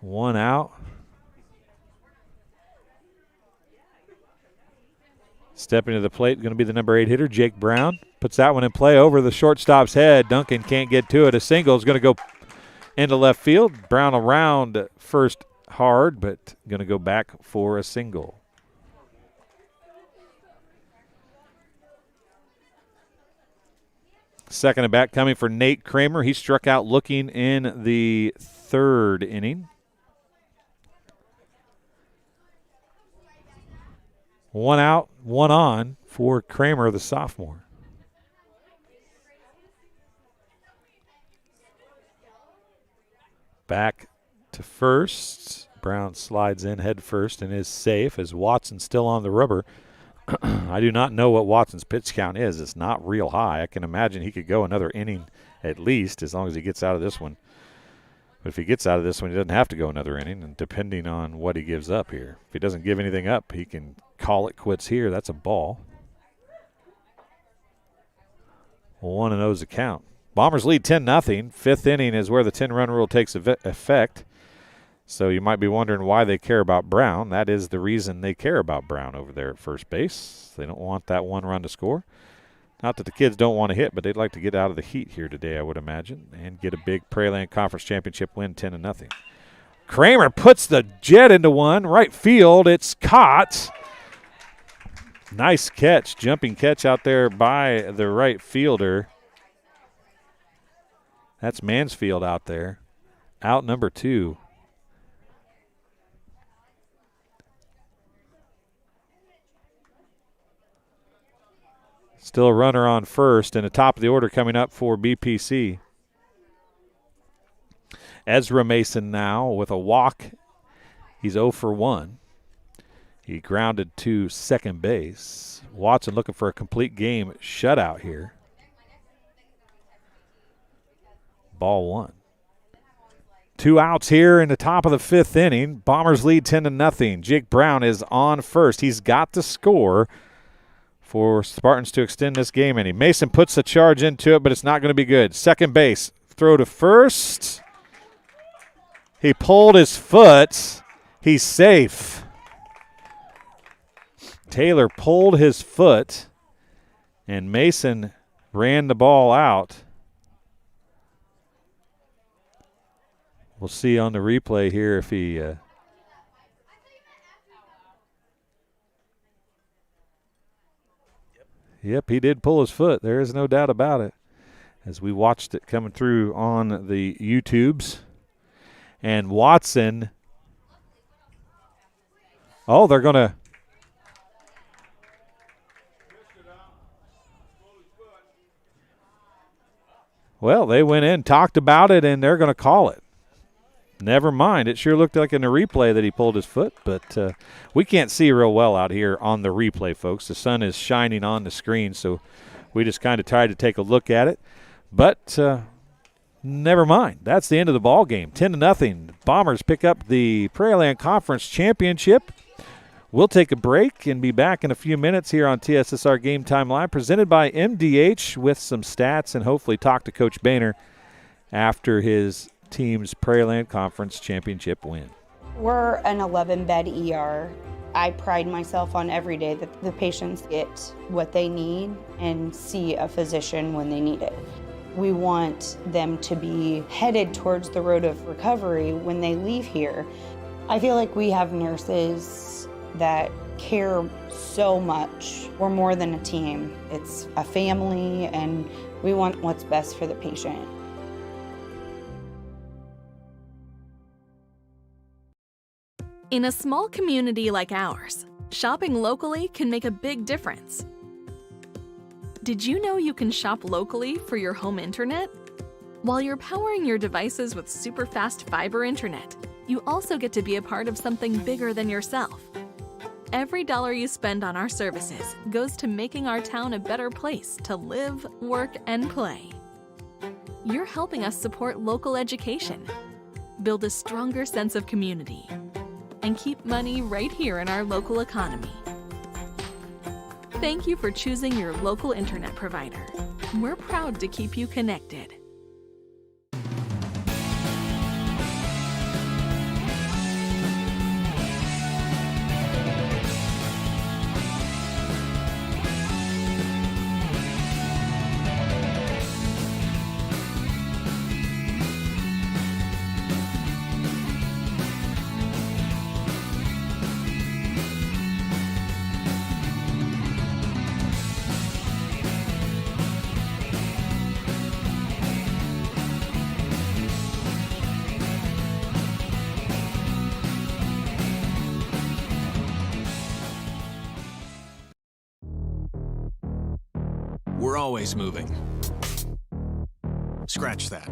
One out. Stepping to the plate, going to be the number 8 hitter, Jake Brown. Puts that one in play over the shortstop's head. Duncan can't get to it. A single is going to go into left field. Brown around first hard, but going to go back for a single. Second at bat coming for Nate Kramer. He struck out looking in the 3rd inning. 1 out, 1 on for Kramer, the sophomore. Back to first. Brown slides in head first and is safe as Watson's still on the rubber. I do not know what Watson's pitch count is. It's not real high. I can imagine he could go another inning at least as long as he gets out of this one. But if he gets out of this one, he doesn't have to go another inning, and depending on what he gives up here. If he doesn't give anything up, he can call it quits here. That's a ball. 1-0 is the count. Bombers lead 10-0. 5th inning is where the 10-run rule takes effect. So you might be wondering why they care about Brown. That is the reason they care about Brown over there at first base. They don't want that 1 run to score. Not that the kids don't want to hit, but they'd like to get out of the heat here today, I would imagine, and get a big Prairieland Conference Championship win, 10-0. Kramer puts the jet into one, right field. It's caught. Nice catch, jumping catch out there by the right fielder. That's Mansfield out there. Out number 2. Still a runner on first, and the top of the order coming up for BPC. Ezra Mason now with a walk. He's 0 for 1. He grounded to second base. Watson looking for a complete game shutout here. Ball one. 2 outs here in the top of the 5th inning. Bombers lead 10-0. Jake Brown is on first. He's got to score for Spartans to extend this game inning. Mason puts the charge into it, but it's not going to be good. Second base, throw to first. He pulled his foot. He's safe. Taylor pulled his foot, and Mason ran the ball out. We'll see on the replay here if he Yep, he did pull his foot. There is no doubt about it. As we watched it coming through on the YouTubes. And Watson. Oh, they're going to. Well, they went in, talked about it, and they're going to call it. Never mind. It sure looked like in the replay that he pulled his foot, but we can't see real well out here on the replay, folks. The sun is shining on the screen, so we just kind of tried to take a look at it. But never mind. That's the end of the ball game. 10-0. Bombers pick up the Prairieland Conference Championship. We'll take a break and be back in a few minutes here on TSSR Game Time Live, presented by MDH, with some stats and hopefully talk to Coach Boehner after his team's Prairieland Conference Championship win. We're an 11-bed ER. I pride myself on every day that the patients get what they need and see a physician when they need it. We want them to be headed towards the road of recovery when they leave here. I feel like we have nurses that care so much. We're more than a team. It's a family, and we want what's best for the patient. In a small community like ours, shopping locally can make a big difference. Did you know you can shop locally for your home internet? While you're powering your devices with super fast fiber internet, you also get to be a part of something bigger than yourself. Every dollar you spend on our services goes to making our town a better place to live, work, and play. You're helping us support local education, build a stronger sense of community, and keep money right here in our local economy. Thank you for choosing your local internet provider. We're proud to keep you connected. We're always moving. Scratch that.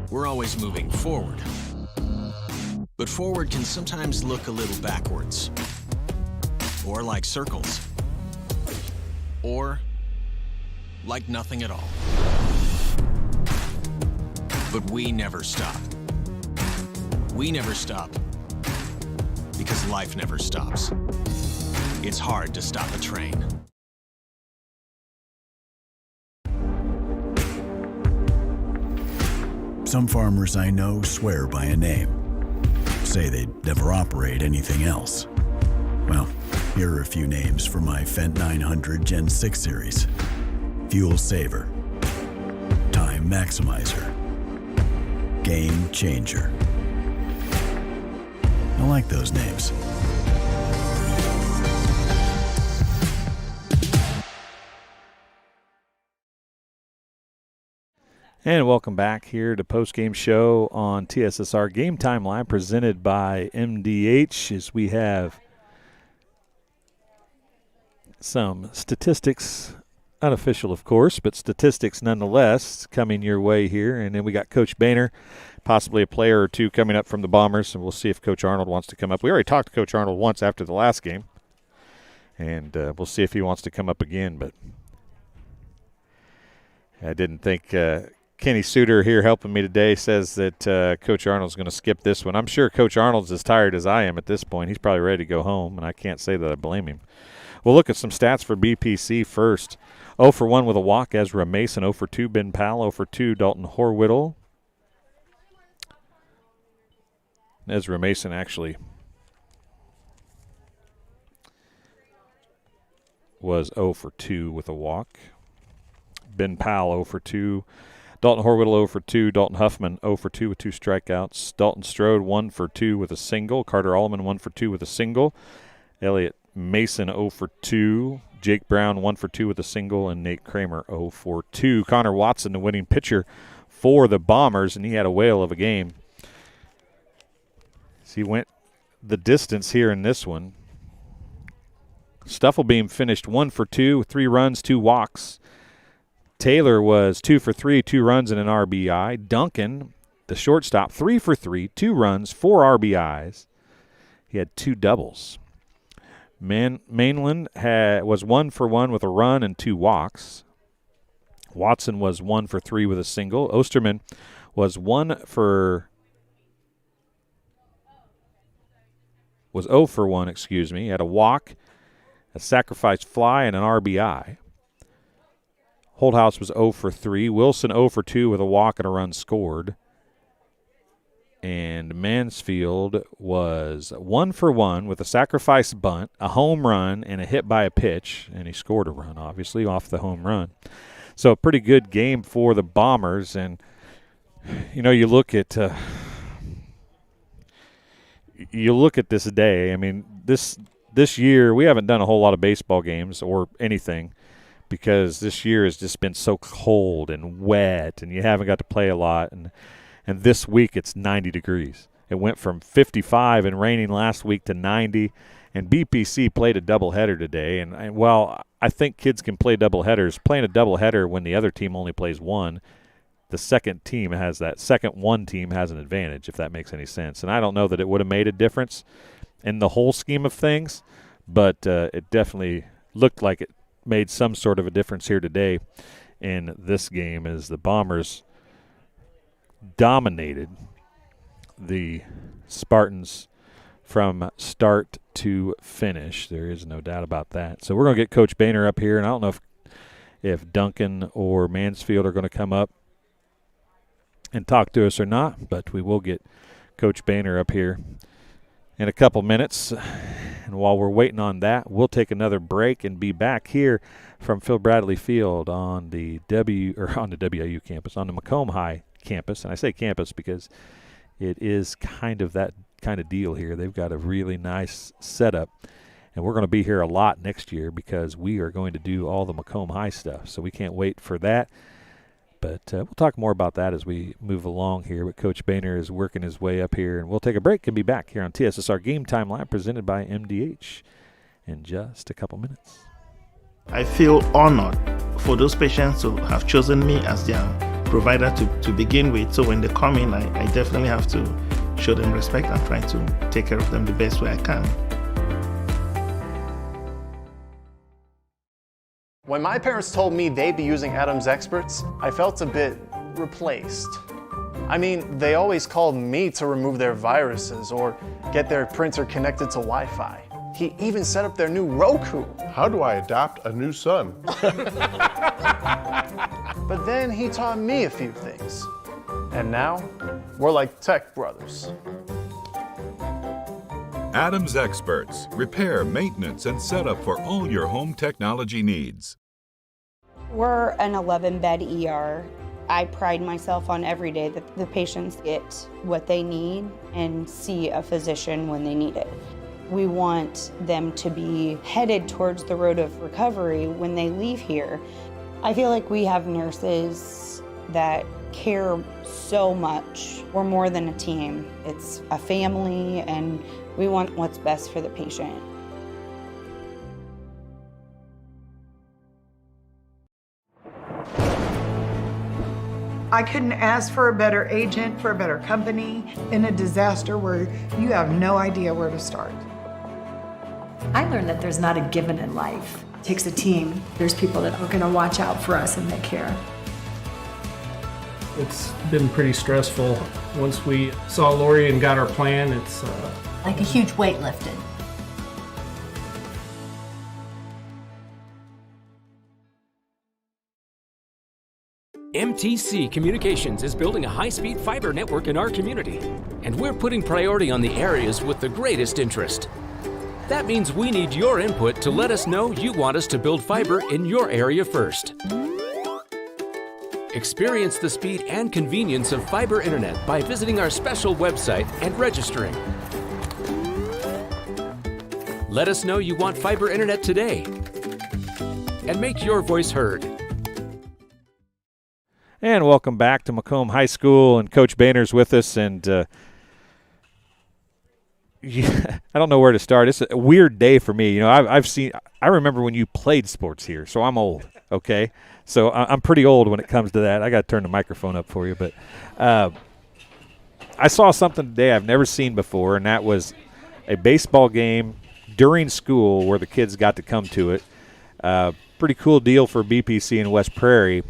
We're always moving forward. But forward can sometimes look a little backwards. Or like circles. Or like nothing at all. But we never stop. We never stop because life never stops. It's hard to stop a train. Some farmers I know swear by a name. Say they'd never operate anything else. Well, here are a few names for my Fendt 900 Gen 6 series. Fuel Saver. Time Maximizer. Game Changer. I like those names. And welcome back here to Post-Game Show on TSSR Game Time Live, presented by MDH, as we have some statistics, unofficial of course, but statistics nonetheless coming your way here. And then we got Coach Boehner, possibly a player or two coming up from the Bombers, and we'll see if Coach Arnold wants to come up. We already talked to Coach Arnold once after the last game. And we'll see if he wants to come up again. But I didn't think Kenny Suter here helping me today says that Coach Arnold's going to skip this one. I'm sure Coach Arnold's as tired as I am at this point. He's probably ready to go home, and I can't say that I blame him. We'll look at some stats for BPC first. 0 for 1 with a walk, Ezra Mason. 0 for 2, Ben Powell. 0 for 2, Dalton Horwittle. Ezra Mason actually was 0 for 2 with a walk. Ben Powell 0 for 2. Dalton Horwittle 0 for 2. Dalton Huffman 0 for 2 with 2 strikeouts. Dalton Strode 1 for 2 with a single. Carter Allman 1 for 2 with a single. Elliot Mason 0 for 2. Jake Brown 1 for 2 with a single. And Nate Kramer 0 for 2. Connor Watson, the winning pitcher for the Bombers, and he had a whale of a game. So he went the distance here in this one. Stufflebeam finished 1 for 2 with 3 runs, 2 walks. Taylor was 2 for 3, 2 runs and an RBI. Duncan, the shortstop, 3 for 3, 2 runs, 4 RBIs. He had 2 doubles. Mainland was 1 for 1 with a run and 2 walks. Watson was 1 for 3 with a single. Osterman was 0 for 1, He had a walk, a sacrifice fly, and an RBI. Holthouse was 0 for 3. Wilson 0 for 2 with a walk and a run scored. And Mansfield was 1 for 1 with a sacrifice bunt, a home run, and a hit by a pitch. And he scored a run, obviously, off the home run. So a pretty good game for the Bombers. And, you know, you look at this day. I mean, this year we haven't done a whole lot of baseball games or anything because this year has just been so cold and wet, and you haven't got to play a lot. And this week it's 90 degrees. It went from 55 and raining last week to 90, and BPC played a doubleheader today. And while I think kids can play doubleheaders, playing a doubleheader when the other team only plays one, the second one team has an advantage, if that makes any sense. And I don't know that it would have made a difference in the whole scheme of things, but it definitely looked like it made some sort of a difference here today in this game as the Bombers dominated the Spartans from start to finish. There is no doubt about that. So we're going to get Coach Boehner up here, and I don't know if Duncan or Mansfield are going to come up and talk to us or not, but we will get Coach Boehner up here in a couple minutes. And while we're waiting on that, we'll take another break and be back here from Phil Bradley Field on the WIU campus, on the Macomb High campus. And I say campus because it is kind of that kind of deal here. They've got a really nice setup, and we're going to be here a lot next year because we are going to do all the Macomb High stuff. So we can't wait for that. But we'll talk more about that as we move along here. But Coach Boehner is working his way up here, and we'll take a break and be back here on TSSR Game Time Live, presented by MDH, in just a couple minutes. I feel honored for those patients who have chosen me as their provider to begin with. So when they come in, I definitely have to show them respect and try to take care of them the best way I can. When my parents told me they'd be using Adam's Experts, I felt a bit replaced. I mean, they always called me to remove their viruses or get their printer connected to Wi-Fi. He even set up their new Roku. How do I adopt a new son? But then he taught me a few things. And now, we're like tech brothers. Adam's Experts. Repair, maintenance, and setup for all your home technology needs. We're an 11-bed ER. I pride myself on every day that the patients get what they need and see a physician when they need it. We want them to be headed towards the road of recovery when they leave here. I feel like we have nurses that care so much. We're more than a team. It's a family, and we want what's best for the patient. I couldn't ask for a better agent, for a better company in a disaster where you have no idea where to start. I learned that there's not a given in life. It takes a team. There's people that are going to watch out for us and that care. It's been pretty stressful. Once we saw Lori and got our plan, it's like a huge weight lifted. MTC Communications is building a high-speed fiber network in our community, and we're putting priority on the areas with the greatest interest. That means we need your input to let us know you want us to build fiber in your area first. Experience the speed and convenience of fiber internet by visiting our special website and registering. Let us know you want fiber internet today, and make your voice heard. And welcome back to Macomb High School, and Coach Boehner's with us. And I don't know where to start. It's a weird day for me. You know, I remember when you played sports here, so I'm old. Okay, so I'm pretty old when it comes to that. I got to turn the microphone up for you, but I saw something today I've never seen before, and that was a baseball game during school where the kids got to come to it. Pretty cool deal for BPC in West Prairie.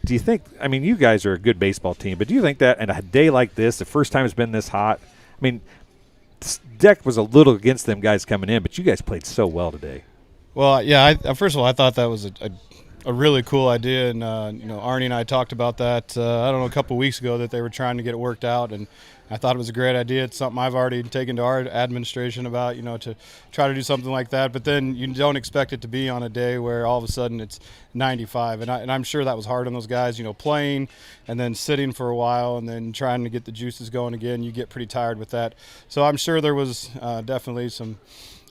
Do you think, I mean, you guys are a good baseball team, but do you think that in a day like this, the first time it's been this hot, I mean, deck was a little against them guys coming in, but you guys played so well today. Well, yeah, first of all, I thought that was a really cool idea, and, Arnie and I talked about that, a couple of weeks ago, that they were trying to get it worked out, and I thought it was a great idea. It's something I've already taken to our administration about, to try to do something like that. But then you don't expect it to be on a day where all of a sudden it's 95. And I'm sure that was hard on those guys, playing and then sitting for a while and then trying to get the juices going again. You get pretty tired with that. So I'm sure there was definitely some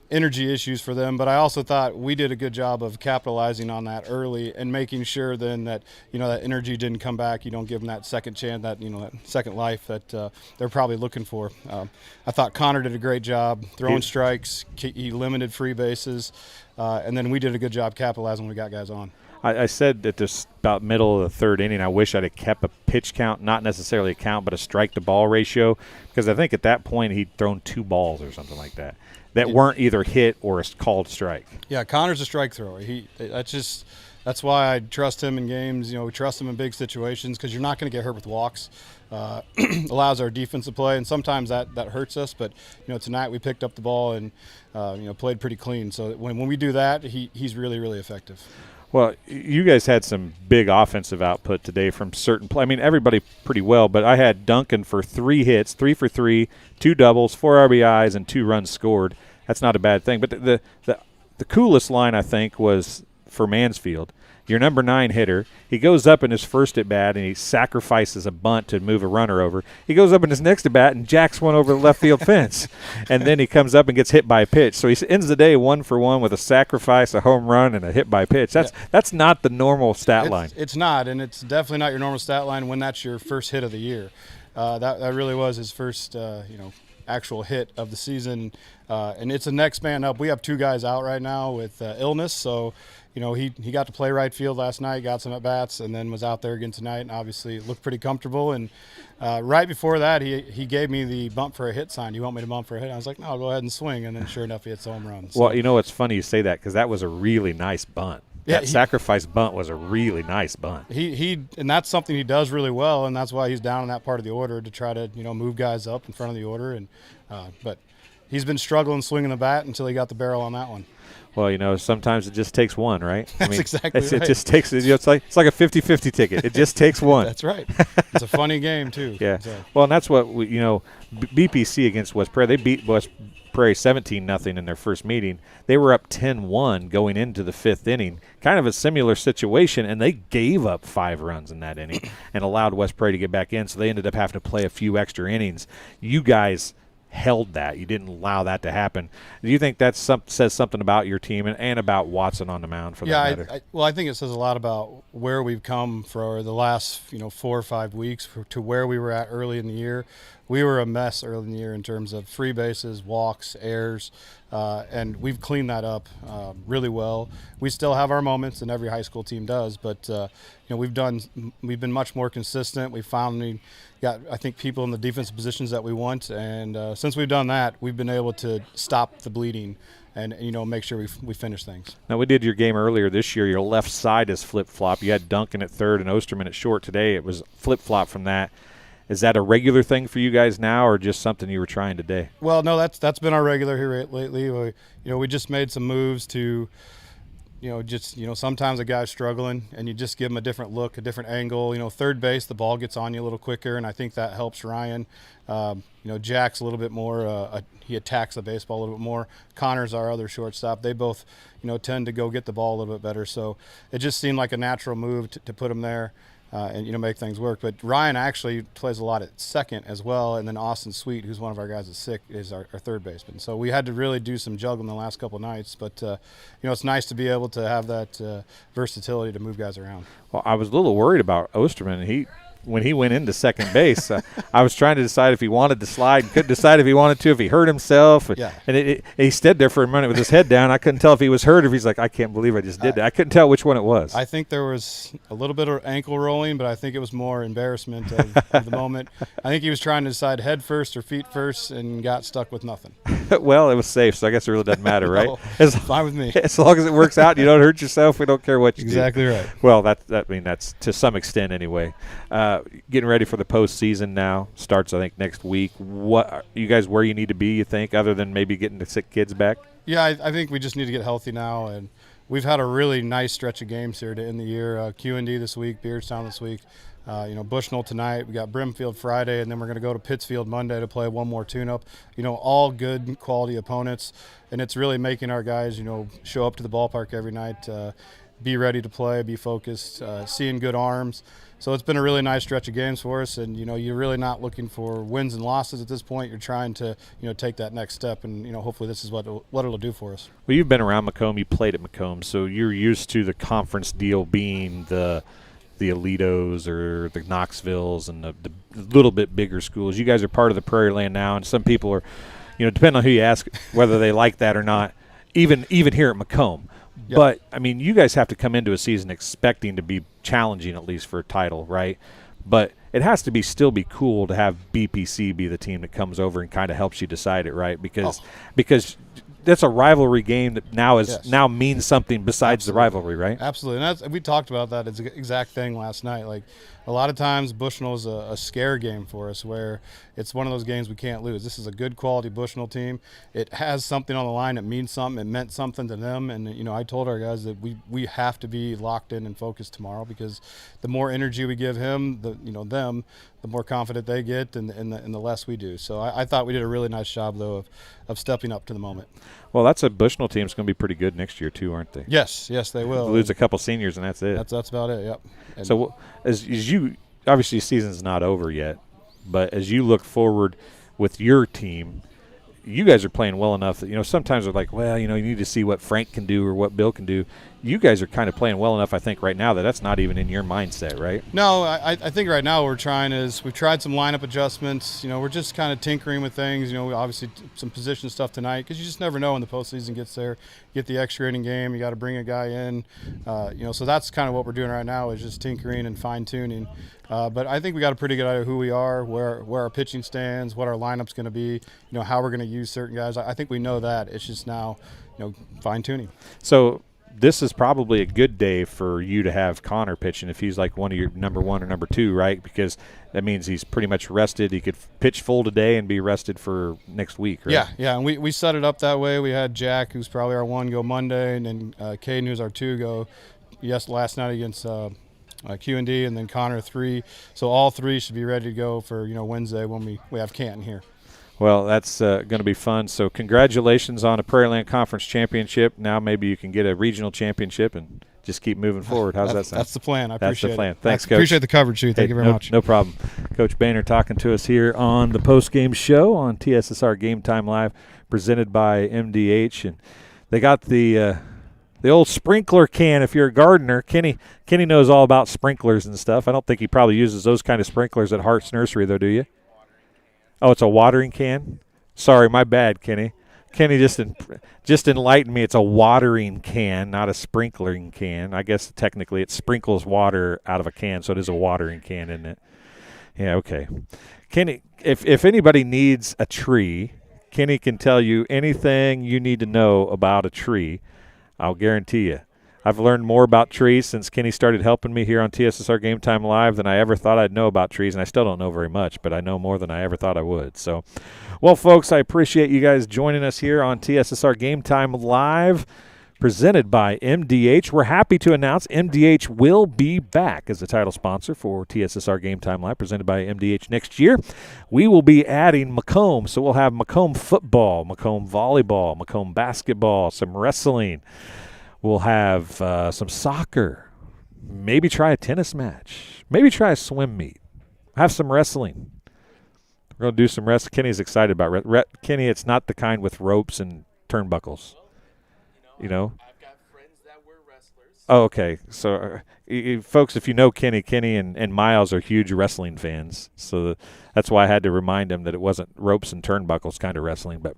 energy issues for them, but I also thought we did a good job of capitalizing on that early and making sure then that that energy didn't come back. You don't give them that second chance, that that second life that they're probably looking for. I thought Connor did a great job throwing strikes. He limited free bases, and then we did a good job capitalizing when we got guys on. I said that this about middle of the third inning, I wish I'd have kept a pitch count, not necessarily a count, but a strike-to-ball ratio, because I think at that point he'd thrown 2 balls or something like that weren't either hit or a called strike. Yeah, Connor's a strike thrower. That's why I trust him in games. We trust him in big situations because you're not going to get hurt with walks. Allows our defense to play, and sometimes that hurts us. But tonight we picked up the ball and played pretty clean. So when we do that, he's really, really effective. Well, you guys had some big offensive output today from certain play. I mean, everybody pretty well, but I had Duncan for 3 hits, 3 for 3, 2 doubles, 4 RBIs, and 2 runs scored. That's not a bad thing. But the coolest line, I think, was for Mansfield. Your number 9 hitter, he goes up in his first at-bat and he sacrifices a bunt to move a runner over. He goes up in his next at-bat and jacks one over the left field fence. And then he comes up and gets hit by a pitch. So he ends the day 1 for 1 with a sacrifice, a home run, and a hit by pitch. That's not the normal stat line. It's not, and it's definitely not your normal stat line when that's your first hit of the year. That really was his first, actual hit of the season. And it's a next man up. We have 2 guys out right now with illness, so he got to play right field last night, got some at-bats, and then was out there again tonight, and obviously looked pretty comfortable. And right before that, he gave me the bump for a hit sign. Do you want me to bump for a hit? I was like, no, I'll go ahead and swing. And then sure enough, he hits a home run. So. Well, it's funny you say that because that was a really nice bunt. That sacrifice bunt was a really nice bunt. And that's something he does really well, and that's why he's down in that part of the order to try to move guys up in front of the order. And but he's been struggling swinging the bat until he got the barrel on that one. Well, sometimes it just takes one, right? That's exactly right. It just takes it's like a 50-50 ticket. It just takes one. That's right. It's a funny game too. Yeah. So. Well, and that's what BPC against West Prairie. They beat West Prairie 17-0 in their first meeting. They were up 10-1 going into the 5th inning. Kind of a similar situation, and they gave up 5 runs in that inning and allowed West Prairie to get back in. So they ended up having to play a few extra innings. You guys held that. You didn't allow that to happen. Do you think that says something about your team and about Watson on the mound for that matter? I think it says a lot about where we've come for the last 4 or 5 weeks to where we were at early in the year, we were a mess early in the year in terms of free bases, walks, errors, and we've cleaned that up really well. We still have our moments, and every high school team does, but we've been much more consistent. We finally got, I think, people in the defensive positions that we want, and since we've done that, we've been able to stop the bleeding and make sure we finish things. Now, we did your game earlier this year. Your left side is flip-flop. You had Duncan at third and Osterman at short. Today it was flip-flop from that. Is that a regular thing for you guys now, or just something you were trying today? Well, no, that's been our regular here lately. We just made some moves to, sometimes a guy's struggling, and you just give him a different look, a different angle. Third base, the ball gets on you a little quicker, and I think that helps Ryan. Jack's a little bit more, he attacks the baseball a little bit more. Connor's our other shortstop. They both, tend to go get the ball a little bit better. So it just seemed like a natural move to put him there. And make things work. But Ryan actually plays a lot at second as well, and then Austin Sweet, who's one of our guys at sick, is our third baseman. So we had to really do some juggling the last couple of nights, but it's nice to be able to have that versatility to move guys around. Well, I was a little worried about Osterman. When he went into second base, I was trying to decide if he wanted to slide, couldn't decide if he wanted to, if he hurt himself. Yeah. And he stood there for a minute with his head down. I couldn't tell if he was hurt or if he's like, I can't believe I just did that. I couldn't tell which one it was. I think there was a little bit of ankle rolling, but I think it was more embarrassment of the moment. I think he was trying to decide head first or feet first and got stuck with nothing. Well, it was safe, so I guess it really doesn't matter, right? No, fine with me. As long as it works out, you don't hurt yourself, we don't care what you do. Exactly right. Well, that's to some extent anyway. Getting ready for the postseason now. Starts, I think, next week. What you guys where you need to be, you think, other than maybe getting the sick kids back? Yeah, I think we just need to get healthy now, and we've had a really nice stretch of games here to end the year. Q&D this week, Beardstown this week. Bushnell tonight. We got Brimfield Friday, and then we're going to go to Pittsfield Monday to play one more tune-up. All good quality opponents, and it's really making our guys, show up to the ballpark every night, be ready to play, be focused, seeing good arms. So it's been a really nice stretch of games for us, and you're really not looking for wins and losses at this point. You're trying to take that next step, and hopefully this is what it'll do for us. Well, you've been around Macomb, you played at Macomb, so you're used to the conference deal being the Alitos or the Knoxvilles and the little bit bigger schools. You guys are part of the Prairieland now, and some people are, depending on who you ask, whether they like that or not. Even here at Macomb. Yep. But, I mean, you guys have to come into a season expecting to be challenging at least for a title, right? But it has to still be cool to have BPC be the team that comes over and kind of helps you decide it, right? Because that's a rivalry game that now means something besides the rivalry, right? Absolutely. And we talked about that exact thing last night. Like, a lot of times Bushnell is a scare game for us where it's one of those games we can't lose. This is a good quality Bushnell team. It has something on the line. It means something. It meant something to them. And, I told our guys that we have to be locked in and focused tomorrow, because the more energy we give him, the more confident they get and the less we do. So I thought we did a really nice job, though, of stepping up to the moment. Well, that's a Bushnell team that's going to be pretty good next year, too, aren't they? Yes, they will. They lose a couple seniors, and that's it. That's about it, yep. And so as you – obviously the season's not over yet, but as you look forward with your team, you guys are playing well enough that, sometimes they're like, well, you need to see what Frank can do or what Bill can do. You guys are kind of playing well enough, I think, right now that's not even in your mindset, right? No, I think right now we've tried some lineup adjustments. We're just kind of tinkering with things. Obviously some position stuff tonight, because you just never know when the postseason gets there. You get the extra inning game, you got to bring a guy in. So that's kind of what we're doing right now, is just tinkering and fine-tuning. But I think we got a pretty good idea of who we are, where our pitching stands, what our lineup's going to be, how we're going to use certain guys. I think we know that. It's just now, fine-tuning. So this is probably a good day for you to have Connor pitching if he's like one of your number one or number two, right? Because that means he's pretty much rested. He could pitch full today and be rested for next week, right? Yeah, and we set it up that way. We had Jack, who's probably our one, go Monday, and then Caden, who's our two, go last night against Q&D, and then Connor 3. So all three should be ready to go for Wednesday when we have Canton here. Well, that's going to be fun. So congratulations on a Prairieland Conference championship. Now maybe you can get a regional championship and just keep moving forward. How's that sound? That's the plan. I appreciate it. That's the plan. Thanks, Coach. Appreciate the coverage, too. Thank you very much. No problem. Coach Boehner talking to us here on the postgame show on TSSR Game Time Live, presented by MDH. And they got the old sprinkler can. If you're a gardener, Kenny knows all about sprinklers and stuff. I don't think he probably uses those kind of sprinklers at Hart's Nursery, though, do you? Oh, it's a watering can? Sorry, my bad, Kenny. Kenny just enlightened me. It's a watering can, not a sprinkling can. I guess technically it sprinkles water out of a can, so it is a watering can, isn't it? Yeah, okay. Kenny, if anybody needs a tree, Kenny can tell you anything you need to know about a tree. I'll guarantee you. I've learned more about trees since Kenny started helping me here on TSSR Game Time Live than I ever thought I'd know about trees, and I still don't know very much, but I know more than I ever thought I would. So, well, folks, I appreciate you guys joining us here on TSSR Game Time Live, presented by MDH. We're happy to announce MDH will be back as the title sponsor for TSSR Game Time Live, presented by MDH next year. We will be adding Macomb, so we'll have Macomb football, Macomb volleyball, Macomb basketball, some wrestling. We'll have some soccer, maybe try a tennis match, maybe try a swim meet, have some wrestling. We're going to do some wrestling. Kenny's excited about Kenny, it's not the kind with ropes and turnbuckles. You know? I've got friends that were wrestlers. Oh, okay. So, folks, if you know Kenny and Miles are huge wrestling fans. So that's why I had to remind him that it wasn't ropes and turnbuckles kind of wrestling, but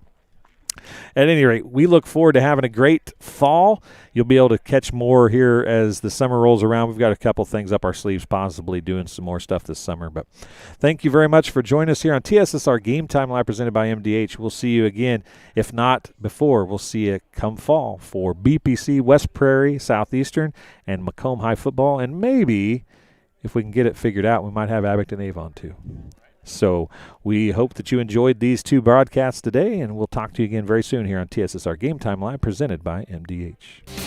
at any rate, we look forward to having a great fall. You'll be able to catch more here as the summer rolls around. We've got a couple things up our sleeves, possibly doing some more stuff this summer. But thank you very much for joining us here on TSSR Game Time Live, presented by MDH. We'll see you again. If not before, we'll see you come fall for BPC, West Prairie, Southeastern, and Macomb High football. And maybe, if we can get it figured out, we might have Abington Avon too. So we hope that you enjoyed these two broadcasts today, and we'll talk to you again very soon here on TSSR Game Time Live, presented by MDH.